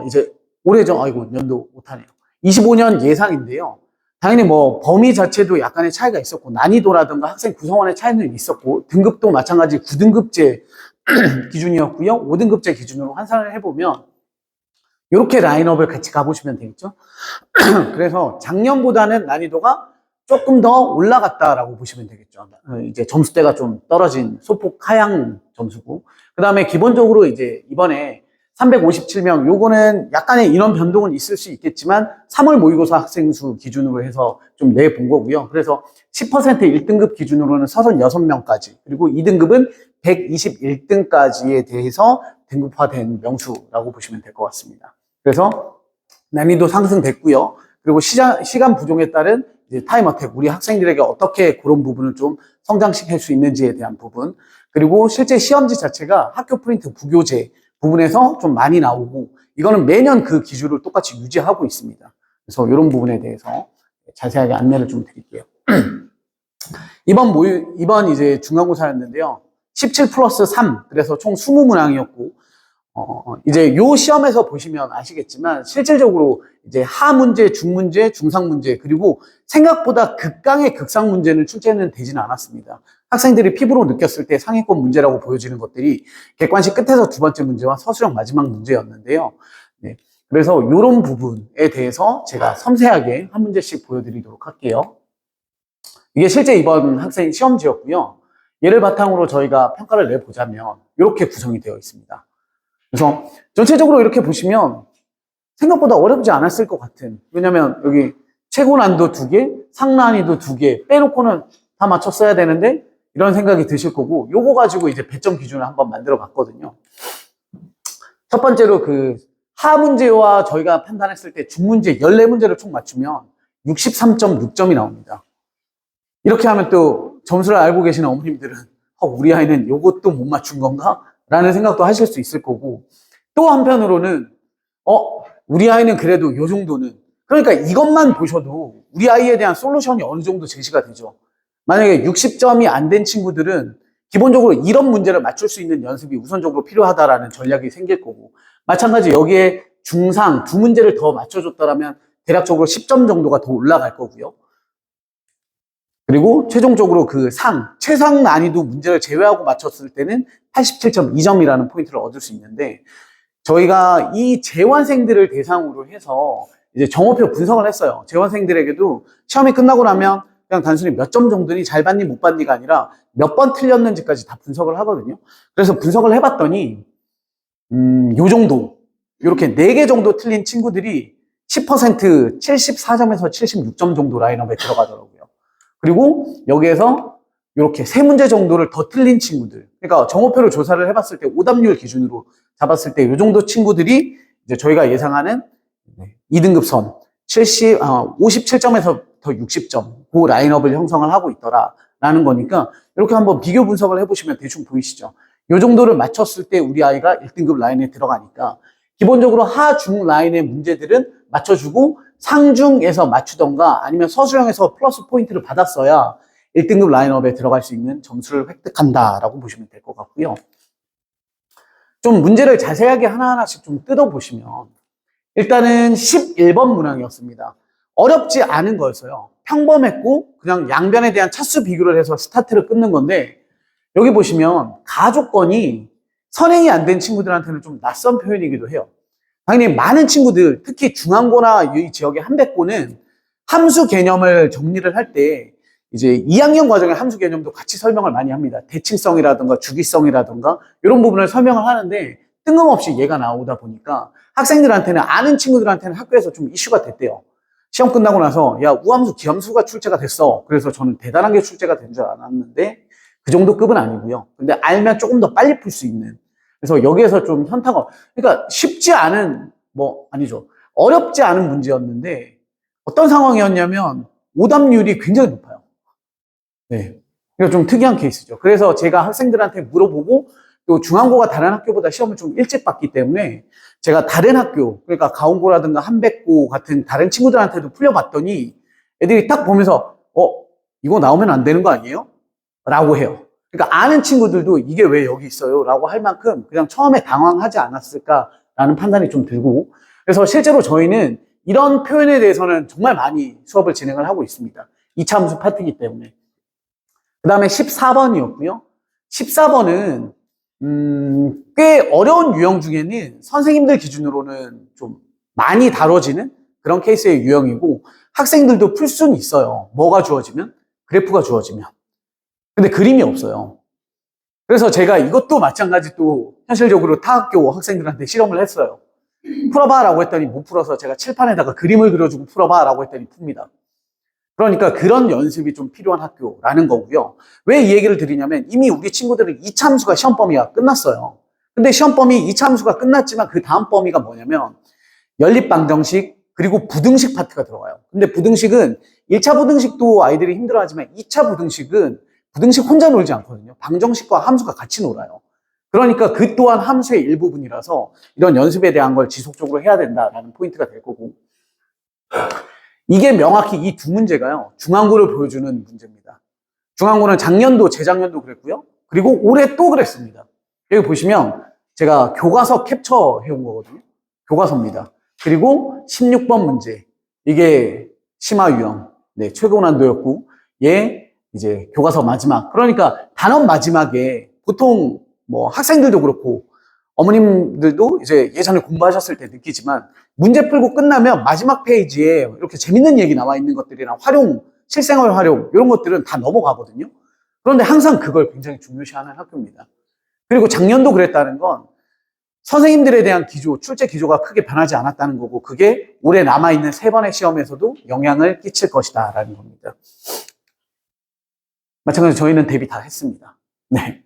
Speaker 3: 이제 올해죠. 아이고, 연도 못하네요. 25년 예상인데요. 당연히 뭐 범위 자체도 약간의 차이가 있었고, 난이도라든가 학생 구성원의 차이는 있었고, 등급도 마찬가지 9등급제 기준이었고요. 5등급제 기준으로 환산을 해보면, 이렇게 라인업을 같이 가보시면 되겠죠. 그래서 작년보다는 난이도가 조금 더 올라갔다라고 보시면 되겠죠. 이제 점수대가 좀 떨어진 소폭 하향 점수고, 그 다음에 기본적으로 이제 이번에 357명, 요거는 약간의 인원 변동은 있을 수 있겠지만 3월 모의고사 학생 수 기준으로 해서 좀 내본 거고요. 그래서 10% 1등급 기준으로는 36명까지, 그리고 2등급은 121등까지에 대해서 등급화된 명수라고 보시면 될 것 같습니다. 그래서 난이도 상승됐고요. 그리고 시간 부족에 따른 이제 타임어택, 우리 학생들에게 어떻게 그런 부분을 좀 성장시킬 수 있는지에 대한 부분, 그리고 실제 시험지 자체가 학교 프린트 부교재 부분에서 좀 많이 나오고, 이거는 매년 그 기준을 똑같이 유지하고 있습니다. 그래서 이런 부분에 대해서 자세하게 안내를 좀 드릴게요. 이번 이제 중간고사였는데요. 17 플러스 3, 그래서 총 20문항이었고, 이제 요 시험에서 보시면 아시겠지만, 실질적으로 이제 하 문제, 중 문제, 중상 문제, 그리고 생각보다 극강의 극상 문제는 출제는 되지는 않았습니다. 학생들이 피부로 느꼈을 때 상위권 문제라고 보여지는 것들이 객관식 끝에서 두 번째 문제와 서술형 마지막 문제였는데요. 네. 그래서 이런 부분에 대해서 제가 섬세하게 한 문제씩 보여드리도록 할게요. 이게 실제 이번 학생 시험지였고요. 얘를 바탕으로 저희가 평가를 내보자면 이렇게 구성이 되어 있습니다. 그래서 전체적으로 이렇게 보시면 생각보다 어렵지 않았을 것 같은, 왜냐면 여기 최고 난도 2개, 상난이도 2개 빼놓고는 다 맞췄어야 되는데 이런 생각이 드실 거고, 요거 가지고 이제 배점 기준을 한번 만들어 봤거든요. 첫 번째로 그 하 문제와 저희가 판단했을 때 중 문제 14문제를 총 맞추면 63.6점이 나옵니다. 이렇게 하면 또 점수를 알고 계시는 어머님들은 우리 아이는 요것도 못 맞춘 건가? 라는 생각도 하실 수 있을 거고, 또 한편으로는 우리 아이는 그래도 요 정도는, 그러니까 이것만 보셔도 우리 아이에 대한 솔루션이 어느 정도 제시가 되죠. 만약에 60점이 안 된 친구들은 기본적으로 이런 문제를 맞출 수 있는 연습이 우선적으로 필요하다라는 전략이 생길 거고, 마찬가지 여기에 중상 두 문제를 더 맞춰줬더라면 대략적으로 10점 정도가 더 올라갈 거고요. 그리고 최종적으로 그 최상 난이도 문제를 제외하고 맞췄을 때는 87.2점이라는 포인트를 얻을 수 있는데, 저희가 이 재환생들을 대상으로 해서 이제 정오표 분석을 했어요. 재환생들에게도 시험이 끝나고 나면 그냥 단순히 몇 점 정도니 잘 봤니 못 봤니가 아니라 몇 번 틀렸는지까지 다 분석을 하거든요. 그래서 분석을 해봤더니 요 정도, 이렇게 4개 정도 틀린 친구들이 10% 74점에서 76점 정도 라인업에 들어가더라고요. 그리고 여기에서 이렇게 3문제 정도를 더 틀린 친구들, 그러니까 정오표를 조사를 해봤을 때 오답률 기준으로 잡았을 때 이 정도 친구들이 이제 저희가 예상하는 2등급 선 57점에서 더 60점 그 라인업을 형성을 하고 있더라라는 거니까, 이렇게 한번 비교 분석을 해보시면 대충 보이시죠? 이 정도를 맞췄을 때 우리 아이가 1등급 라인에 들어가니까 기본적으로 하중 라인의 문제들은 맞춰주고 상중에서 맞추던가 아니면 서술형에서 플러스 포인트를 받았어야 1등급 라인업에 들어갈 수 있는 점수를 획득한다라고 보시면 될 것 같고요. 좀 문제를 자세하게 하나하나씩 좀 뜯어보시면, 일단은 11번 문항이었습니다. 어렵지 않은 거였어요. 평범했고 그냥 양변에 대한 차수 비교를 해서 스타트를 끊는 건데, 여기 보시면 가족권이 선행이 안 된 친구들한테는 좀 낯선 표현이기도 해요. 당연히 많은 친구들, 특히 중앙고나 이 지역의 한백고는 함수 개념을 정리를 할 때 이제 2학년 과정의 함수 개념도 같이 설명을 많이 합니다. 대칭성이라든가 주기성이라든가 이런 부분을 설명을 하는데 뜬금없이 얘가 나오다 보니까 학생들한테는, 아는 친구들한테는 학교에서 좀 이슈가 됐대요. 시험 끝나고 나서 야, 우함수, 기함수가 출제가 됐어. 그래서 저는 대단한 게 출제가 된 줄 알았는데 그 정도 급은 아니고요. 근데 알면 조금 더 빨리 풀 수 있는, 그래서 여기에서 좀 현타가, 그러니까 쉽지 않은, 아니죠. 어렵지 않은 문제였는데 어떤 상황이었냐면 오답률이 굉장히 높아요. 네. 이거 좀 특이한 케이스죠. 그래서 제가 학생들한테 물어보고, 또 중앙고가 다른 학교보다 시험을 좀 일찍 봤기 때문에 제가 다른 학교, 그러니까 가온고라든가 한백고 같은 다른 친구들한테도 풀려봤더니 애들이 딱 보면서 이거 나오면 안 되는 거 아니에요? 라고 해요. 그러니까 아는 친구들도 이게 왜 여기 있어요? 라고 할 만큼 그냥 처음에 당황하지 않았을까라는 판단이 좀 들고, 그래서 실제로 저희는 이런 표현에 대해서는 정말 많이 수업을 진행을 하고 있습니다. 2차 함수 파트이기 때문에. 그 다음에 14번이었고요. 14번은 꽤 어려운 유형 중에는 선생님들 기준으로는 좀 많이 다뤄지는 그런 케이스의 유형이고, 학생들도 풀 수는 있어요. 뭐가 주어지면? 그래프가 주어지면. 근데 그림이 없어요. 그래서 제가 이것도 마찬가지 또 현실적으로 타학교 학생들한테 실험을 했어요. 풀어봐 라고 했더니 못 풀어서 제가 칠판에다가 그림을 그려주고 풀어봐 라고 했더니 풉니다. 그러니까 그런 연습이 좀 필요한 학교라는 거고요. 왜 이 얘기를 드리냐면 이미 우리 친구들은 2차 함수가 시험 범위가 끝났어요. 근데 시험 범위 2차 함수가 끝났지만 그 다음 범위가 뭐냐면 연립방정식 그리고 부등식 파트가 들어가요. 근데 부등식은 1차 부등식도 아이들이 힘들어하지만 2차 부등식은 부등식 혼자 놀지 않거든요. 방정식과 함수가 같이 놀아요. 그러니까 그 또한 함수의 일부분이라서 이런 연습에 대한 걸 지속적으로 해야 된다라는 포인트가 될 거고, 이게 명확히 이 두 문제가요, 중앙고를 보여주는 문제입니다. 중앙고는 작년도, 재작년도 그랬고요. 그리고 올해 또 그랬습니다. 여기 보시면 제가 교과서 캡처 해온 거거든요. 교과서입니다. 그리고 16번 문제. 이게 심화 유형. 네, 최고 난도였고, 얘 이제 교과서 마지막. 그러니까 단원 마지막에 보통 뭐 학생들도 그렇고 어머님들도 이제 예전에 공부하셨을 때 느끼지만 문제 풀고 끝나면 마지막 페이지에 이렇게 재밌는 얘기 나와 있는 것들이랑 활용, 실생활 활용 이런 것들은 다 넘어가거든요. 그런데 항상 그걸 굉장히 중요시하는 학교입니다. 그리고 작년도 그랬다는 건 선생님들에 대한 기조, 출제 기조가 크게 변하지 않았다는 거고, 그게 올해 남아있는 3번의 시험에서도 영향을 끼칠 것이다 라는 겁니다. 마찬가지로 저희는 대비 다 했습니다. 네.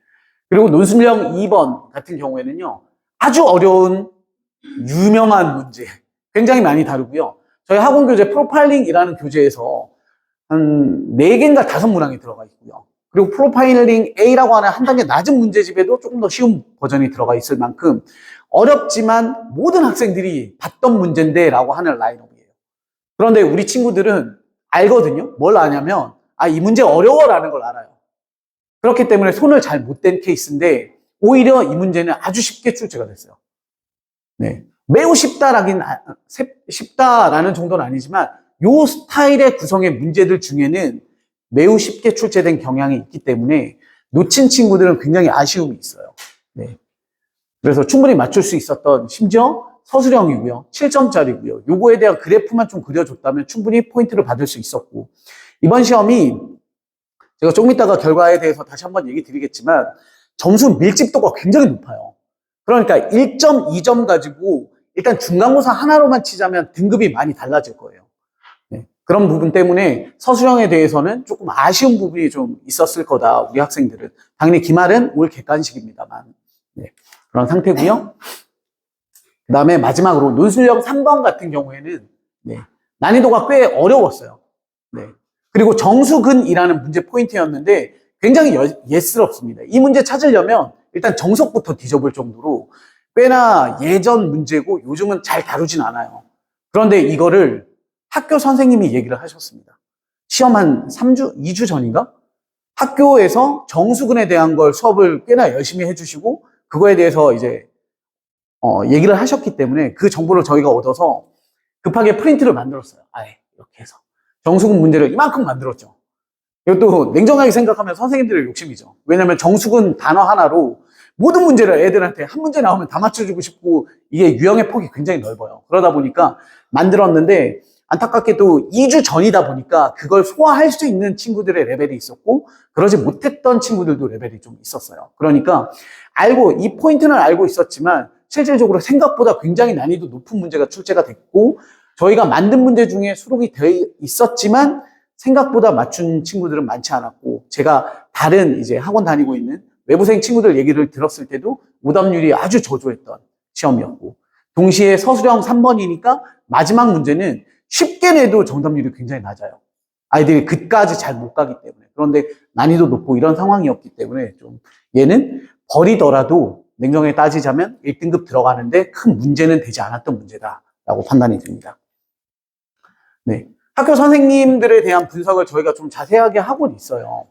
Speaker 3: 그리고 논술형 2번 같은 경우에는요, 아주 어려운 유명한 문제 굉장히 많이 다루고요. 저희 학원 교재 프로파일링이라는 교재에서 한 4개인가 5문항이 들어가 있고요. 그리고 프로파일링 A라고 하는 한 단계 낮은 문제집에도 조금 더 쉬운 버전이 들어가 있을 만큼 어렵지만 모든 학생들이 봤던 문제인데 라고 하는 라인업이에요. 그런데 우리 친구들은 알거든요. 뭘 아냐면 이 문제 어려워라는 걸 알아요. 그렇기 때문에 손을 잘 못 댄 케이스인데 오히려 이 문제는 아주 쉽게 출제가 됐어요. 네. 매우 쉽다라는 정도는 아니지만 요 스타일의 구성의 문제들 중에는 매우 쉽게 출제된 경향이 있기 때문에 놓친 친구들은 굉장히 아쉬움이 있어요. 네. 그래서 충분히 맞출 수 있었던, 심지어 서술형이고요. 7점짜리고요. 요거에 대한 그래프만 좀 그려줬다면 충분히 포인트를 받을 수 있었고, 이번 시험이 제가 조금 이따가 결과에 대해서 다시 한번 얘기 드리겠지만 점수 밀집도가 굉장히 높아요. 그러니까 1점, 2점 가지고 일단 중간고사 하나로만 치자면 등급이 많이 달라질 거예요. 네. 그런 부분 때문에 서술형에 대해서는 조금 아쉬운 부분이 좀 있었을 거다, 우리 학생들은. 당연히 기말은 올 객관식입니다만. 네. 그런 상태고요. 그 다음에 마지막으로 논술형 3번 같은 경우에는 네. 난이도가 꽤 어려웠어요. 네. 그리고 정수근이라는 문제 포인트였는데 굉장히 예스럽습니다. 이 문제 찾으려면 일단 정석부터 뒤져볼 정도로 꽤나 예전 문제고 요즘은 잘 다루진 않아요. 그런데 이거를 학교 선생님이 얘기를 하셨습니다. 시험 한 3주, 2주 전인가? 학교에서 정수근에 대한 걸 수업을 꽤나 열심히 해주시고 그거에 대해서 이제 얘기를 하셨기 때문에 그 정보를 저희가 얻어서 급하게 프린트를 만들었어요. 아예 이렇게 해서 정수근 문제를 이만큼 만들었죠. 이것도 냉정하게 생각하면 선생님들의 욕심이죠. 왜냐하면 정수근 단어 하나로 모든 문제를 애들한테 한 문제 나오면 다 맞춰주고 싶고 이게 유형의 폭이 굉장히 넓어요. 그러다 보니까 만들었는데 안타깝게도 2주 전이다 보니까 그걸 소화할 수 있는 친구들의 레벨이 있었고 그러지 못했던 친구들도 레벨이 좀 있었어요. 그러니까 이 포인트는 알고 있었지만 실질적으로 생각보다 굉장히 난이도 높은 문제가 출제가 됐고 저희가 만든 문제 중에 수록이 되어 있었지만 생각보다 맞춘 친구들은 많지 않았고 제가 다른 이제 학원 다니고 있는 외부생 친구들 얘기를 들었을 때도 오답률이 아주 저조했던 시험이었고 동시에 서술형 3번이니까 마지막 문제는 쉽게 내도 정답률이 굉장히 낮아요. 아이들이 그까지 잘 못 가기 때문에. 그런데 난이도 높고 이런 상황이었기 때문에 좀 얘는 버리더라도 냉정하게 따지자면 1등급 들어가는데 큰 문제는 되지 않았던 문제다라고 판단이 됩니다. 네. 학교 선생님들에 대한 분석을 저희가 좀 자세하게 하고 있어요.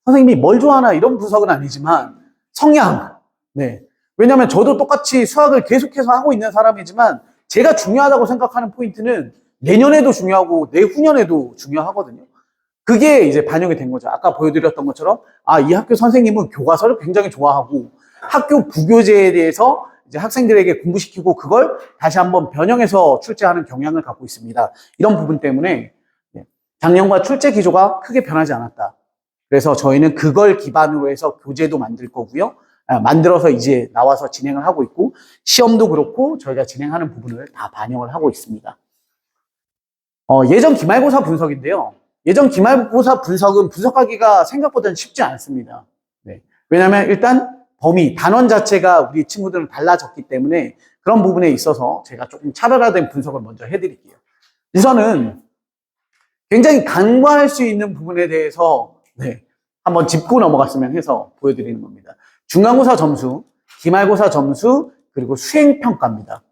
Speaker 3: 선생님이 뭘 좋아하나 이런 분석은 아니지만 성향. 네. 왜냐하면 저도 똑같이 수학을 계속해서 하고 있는 사람이지만 제가 중요하다고 생각하는 포인트는 내년에도 중요하고 내후년에도 중요하거든요. 그게 이제 반영이 된 거죠. 아까 보여드렸던 것처럼 이 학교 선생님은 교과서를 굉장히 좋아하고 학교 부교재에 대해서 이제 학생들에게 공부시키고 그걸 다시 한번 변형해서 출제하는 경향을 갖고 있습니다. 이런 부분 때문에 작년과 출제 기조가 크게 변하지 않았다. 그래서 저희는 그걸 기반으로 해서 교재도 만들 거고요. 만들어서 이제 나와서 진행을 하고 있고 시험도 그렇고 저희가 진행하는 부분을 다 반영을 하고 있습니다. 예전 기말고사 분석인데요. 예전 기말고사 분석은 분석하기가 생각보다는 쉽지 않습니다. 네. 왜냐하면 일단 범위, 단원 자체가 우리 친구들은 달라졌기 때문에 그런 부분에 있어서 제가 조금 차별화된 분석을 먼저 해드릴게요. 우선은 굉장히 간과할 수 있는 부분에 대해서 한번 짚고 넘어갔으면 해서 보여드리는 겁니다. 중간고사 점수, 기말고사 점수, 그리고 수행평가입니다.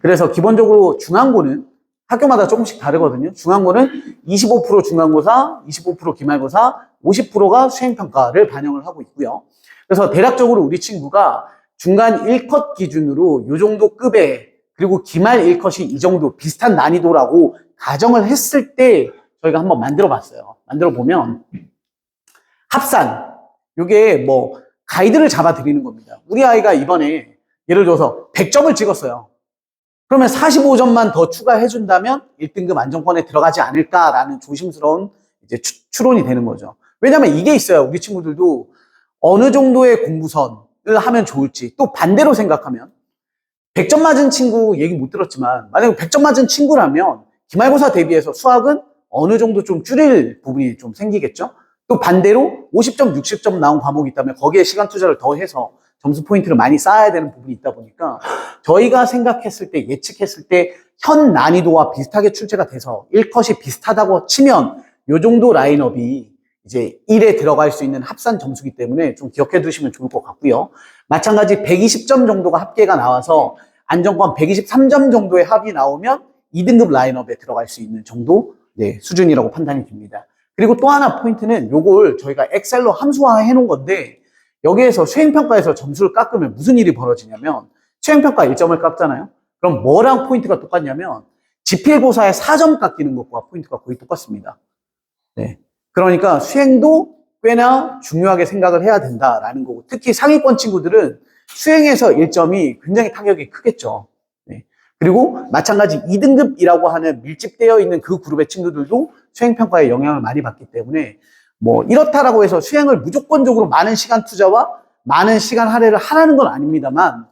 Speaker 3: 그래서 기본적으로 중간고는 학교마다 조금씩 다르거든요. 중간고는 25% 중간고사, 25% 기말고사, 50%가 수행평가를 반영을 하고 있고요. 그래서 대략적으로 우리 친구가 중간 1컷 기준으로 이 정도 급에 그리고 기말 1컷이 이 정도 비슷한 난이도라고 가정을 했을 때 저희가 한번 만들어 봤어요. 만들어 보면 합산, 이게 뭐 가이드를 잡아 드리는 겁니다. 우리 아이가 이번에 예를 들어서 100점을 찍었어요. 그러면 45점만 더 추가해 준다면 1등급 안정권에 들어가지 않을까라는 조심스러운 이제 추론이 되는 거죠. 왜냐하면 이게 있어요. 우리 친구들도 어느 정도의 공부선을 하면 좋을지. 또 반대로 생각하면 100점 맞은 친구 얘기 못 들었지만 만약에 100점 맞은 친구라면 기말고사 대비해서 수학은 어느 정도 좀 줄일 부분이 좀 생기겠죠. 또 반대로 50점, 60점 나온 과목이 있다면 거기에 시간 투자를 더 해서 점수 포인트를 많이 쌓아야 되는 부분이 있다 보니까 저희가 생각했을 때, 예측했을 때 현 난이도와 비슷하게 출제가 돼서 1컷이 비슷하다고 치면 이 정도 라인업이 이제 1에 들어갈 수 있는 합산 점수이기 때문에 좀 기억해 두시면 좋을 것 같고요. 마찬가지 120점 정도가 합계가 나와서 안정권 123점 정도의 합이 나오면 2등급 라인업에 들어갈 수 있는 정도 수준이라고 판단이 됩니다. 그리고 또 하나 포인트는 요걸 저희가 엑셀로 함수화 해놓은 건데 여기에서 수행평가에서 점수를 깎으면 무슨 일이 벌어지냐면 수행평가 1점을 깎잖아요. 그럼 뭐랑 포인트가 똑같냐면 지필고사에 4점 깎이는 것과 포인트가 거의 똑같습니다. 그러니까 수행도 꽤나 중요하게 생각을 해야 된다라는 거고 특히 상위권 친구들은 수행에서 1점이 굉장히 타격이 크겠죠. 그리고 마찬가지 2등급이라고 하는 밀집되어 있는 그 그룹의 친구들도 수행평가에 영향을 많이 받기 때문에 뭐 이렇다라고 해서 수행을 무조건적으로 많은 시간 투자와 많은 시간 할애를 하라는 건 아닙니다만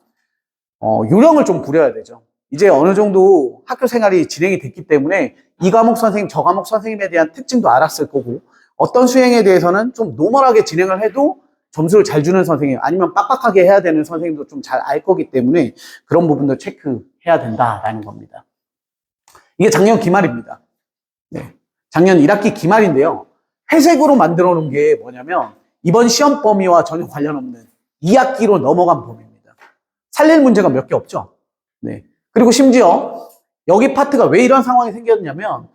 Speaker 3: 요령을 좀 부려야 되죠. 이제 어느 정도 학교 생활이 진행이 됐기 때문에 이 과목 선생님, 저 과목 선생님에 대한 특징도 알았을 거고 어떤 수행에 대해서는 좀 노멀하게 진행을 해도 점수를 잘 주는 선생님 아니면 빡빡하게 해야 되는 선생님도 좀 잘 알 거기 때문에 그런 부분도 체크해야 된다라는 겁니다. 이게 작년 기말입니다. 작년 1학기 기말인데요. 회색으로 만들어 놓은 게 뭐냐면 이번 시험 범위와 전혀 관련 없는 2학기로 넘어간 범위입니다. 살릴 문제가 몇 개 없죠. 그리고 심지어 여기 파트가 왜 이런 상황이 생겼냐면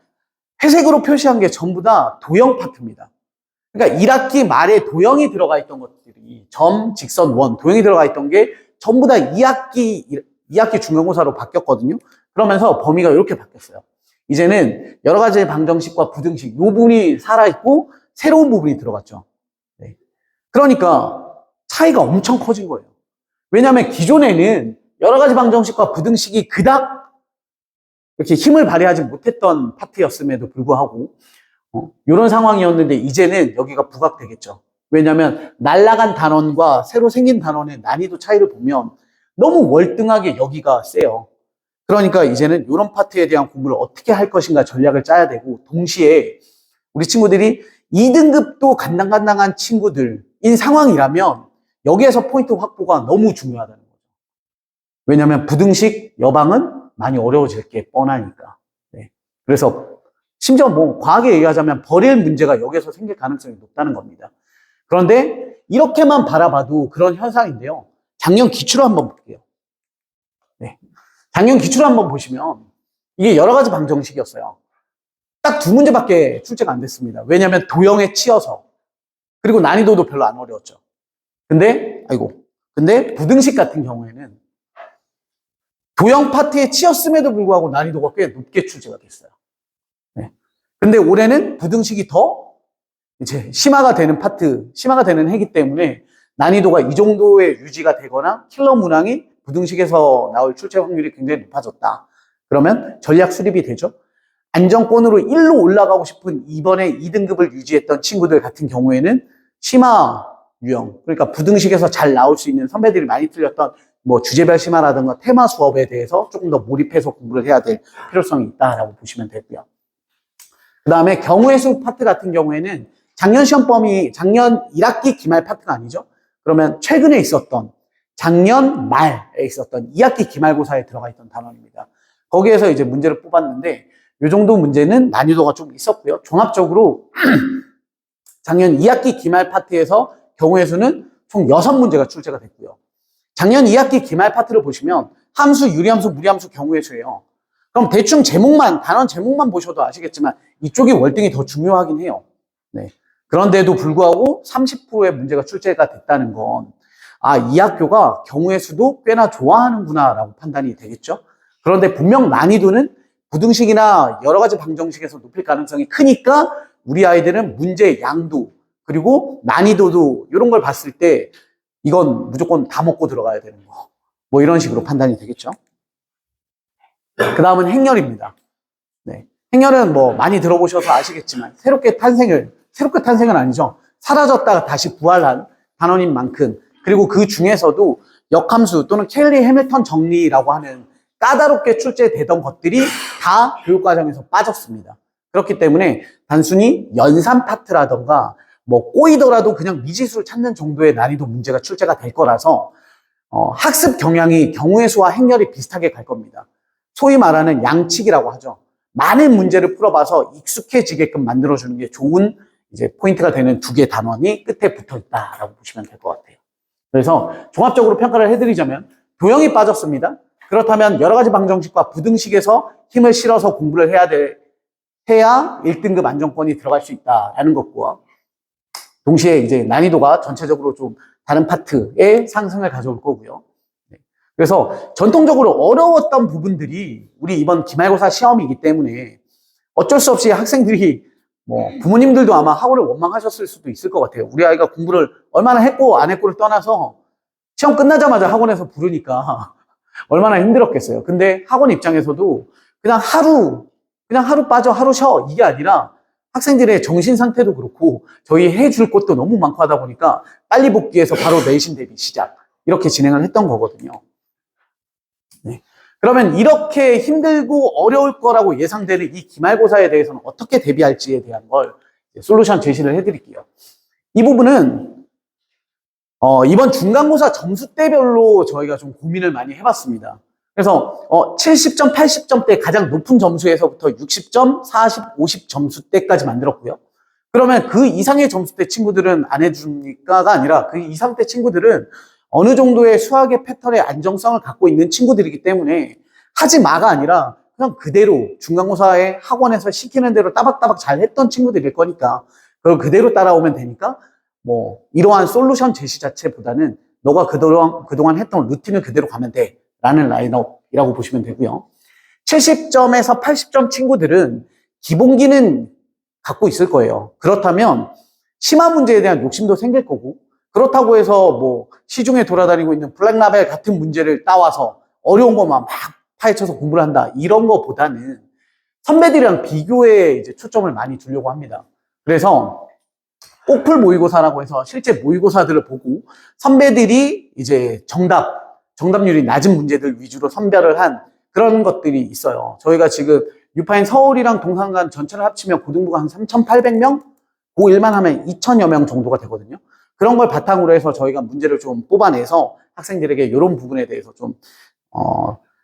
Speaker 3: 회색으로 표시한 게 전부 다 도형 파트입니다. 그러니까 1학기 말에 도형이 들어가 있던 것들이 점, 직선, 원, 도형이 들어가 있던 게 전부 다 2학기 중간고사로 바뀌었거든요. 그러면서 범위가 이렇게 바뀌었어요. 이제는 여러 가지 방정식과 부등식, 이 부분이 살아있고 새로운 부분이 들어갔죠. 그러니까 차이가 엄청 커진 거예요. 왜냐하면 기존에는 여러 가지 방정식과 부등식이 그닥 이렇게 힘을 발휘하지 못했던 파트였음에도 불구하고 이런 상황이었는데 이제는 여기가 부각되겠죠. 왜냐하면 날아간 단원과 새로 생긴 단원의 난이도 차이를 보면 너무 월등하게 여기가 세요. 그러니까 이제는 이런 파트에 대한 공부를 어떻게 할 것인가 전략을 짜야 되고 동시에 우리 친구들이 2등급도 간당간당한 친구들인 상황이라면 여기에서 포인트 확보가 너무 중요하다는 거죠. 왜냐하면 부등식 여방은 많이 어려워질 게 뻔하니까. 그래서 심지어 뭐 과하게 얘기하자면 버릴 문제가 여기에서 생길 가능성이 높다는 겁니다. 그런데 이렇게만 바라봐도 그런 현상인데요. 작년 기출을 한번 볼게요. 작년 기출을 한번 보시면 이게 여러 가지 방정식이었어요. 딱 2문제밖에 출제가 안 됐습니다. 왜냐하면 도형에 치여서 그리고 난이도도 별로 안 어려웠죠. 근데 부등식 같은 경우에는 도형 파트에 치였음에도 불구하고 난이도가 꽤 높게 출제가 됐어요. 네. 근데 올해는 부등식이 더 이제 심화가 되는 해기 때문에 난이도가 이 정도의 유지가 되거나 킬러 문항이 부등식에서 나올 출제 확률이 굉장히 높아졌다. 그러면 전략 수립이 되죠. 안정권으로 1로 올라가고 싶은 이번에 2등급을 유지했던 친구들 같은 경우에는 심화 유형, 그러니까 부등식에서 잘 나올 수 있는 선배들이 많이 틀렸던 뭐 주제별 심화라든가 테마 수업에 대해서 조금 더 몰입해서 공부를 해야 될 필요성이 있다라고 보시면 되고요. 그 다음에 경우의 수 파트 같은 경우에는 작년 1학기 기말 파트가 아니죠. 그러면 최근에 있었던 작년 말에 있었던 2학기 기말고사에 들어가 있던 단원입니다. 거기에서 이제 문제를 뽑았는데 이 정도 문제는 난이도가 좀 있었고요. 종합적으로 작년 2학기 기말 파트에서 경우의 수는 총 6문제가 출제가 됐고요. 작년 2학기 기말 파트를 보시면 함수, 유리함수, 무리함수, 경우의 수예요. 그럼 대충 단원 제목만 보셔도 아시겠지만 이쪽이 월등히 더 중요하긴 해요. 네. 그런데도 불구하고 30%의 문제가 출제가 됐다는 건 이 학교가 경우의 수도 꽤나 좋아하는구나 라고 판단이 되겠죠. 그런데 분명 난이도는 부등식이나 여러 가지 방정식에서 높일 가능성이 크니까 우리 아이들은 문제 양도 그리고 난이도도 이런 걸 봤을 때 이건 무조건 다 먹고 들어가야 되는 거. 뭐 이런 식으로 판단이 되겠죠. 그 다음은 행렬입니다. 네. 행렬은 뭐 많이 들어보셔서 아시겠지만 새롭게 탄생은 아니죠. 사라졌다가 다시 부활한 단원인 만큼 그리고 그 중에서도 역함수 또는 켈리 해밀턴 정리라고 하는 까다롭게 출제되던 것들이 다 교육과정에서 빠졌습니다. 그렇기 때문에 단순히 연산 파트라던가 뭐 꼬이더라도 그냥 미지수를 찾는 정도의 난이도 문제가 출제가 될 거라서 학습 경향이 경우의 수와 행렬이 비슷하게 갈 겁니다. 소위 말하는 양측이라고 하죠. 많은 문제를 풀어봐서 익숙해지게끔 만들어주는 게 좋은 이제 포인트가 되는 두 개의 단원이 끝에 붙어 있다라고 보시면 될 것 같아요. 그래서 종합적으로 평가를 해드리자면 도형이 빠졌습니다. 그렇다면 여러 가지 방정식과 부등식에서 힘을 실어서 공부를 해야 1등급 안정권이 들어갈 수 있다라는 것과 동시에 이제 난이도가 전체적으로 좀 다른 파트의 상승을 가져올 거고요. 그래서 전통적으로 어려웠던 부분들이 우리 이번 기말고사 시험이기 때문에 어쩔 수 없이 학생들이 뭐 부모님들도 아마 학원을 원망하셨을 수도 있을 것 같아요. 우리 아이가 공부를 얼마나 했고 안 했고를 떠나서 시험 끝나자마자 학원에서 부르니까 얼마나 힘들었겠어요. 근데 학원 입장에서도 그냥 하루 빠져 하루 쉬어 이게 아니라 학생들의 정신 상태도 그렇고 저희 해줄 것도 너무 많고 하다 보니까 빨리 복귀해서 바로 내신 대비 시작 이렇게 진행을 했던 거거든요. 네. 그러면 이렇게 힘들고 어려울 거라고 예상되는 이 기말고사에 대해서는 어떻게 대비할지에 대한 걸 솔루션 제시를 해드릴게요. 이 부분은 이번 중간고사 점수대별로 저희가 좀 고민을 많이 해봤습니다. 그래서 70점, 80점대 가장 높은 점수에서부터 60점, 40, 50 점수대까지 만들었고요. 그러면 그 이상의 점수대 친구들은 안 해줍니까가 아니라 그 이상대 친구들은 어느 정도의 수학의 패턴의 안정성을 갖고 있는 친구들이기 때문에 하지 마가 아니라 그냥 그대로 중간고사에 학원에서 시키는 대로 따박따박 잘 했던 친구들일 거니까 그걸 그대로 따라오면 되니까 뭐 이러한 솔루션 제시 자체보다는 너가 그동안 했던 루틴을 그대로 가면 돼 라는 라인업이라고 보시면 되고요. 70점에서 80점 친구들은 기본기는 갖고 있을 거예요. 그렇다면 심화 문제에 대한 욕심도 생길 거고 그렇다고 해서 뭐 시중에 돌아다니고 있는 블랙라벨 같은 문제를 따와서 어려운 것만 막 파헤쳐서 공부를 한다 이런 것보다는 선배들이랑 비교에 이제 초점을 많이 두려고 합니다. 그래서 꼭풀 모의고사라고 해서 실제 모의고사들을 보고 선배들이 이제 정답률이 낮은 문제들 위주로 선별을 한 그런 것들이 있어요. 저희가 지금 유파인 서울이랑 동산간 전체를 합치면 고등부가 한 3,800명? 고1만 하면 2,000여 명 정도가 되거든요. 그런 걸 바탕으로 해서 저희가 문제를 좀 뽑아내서 학생들에게 이런 부분에 대해서 좀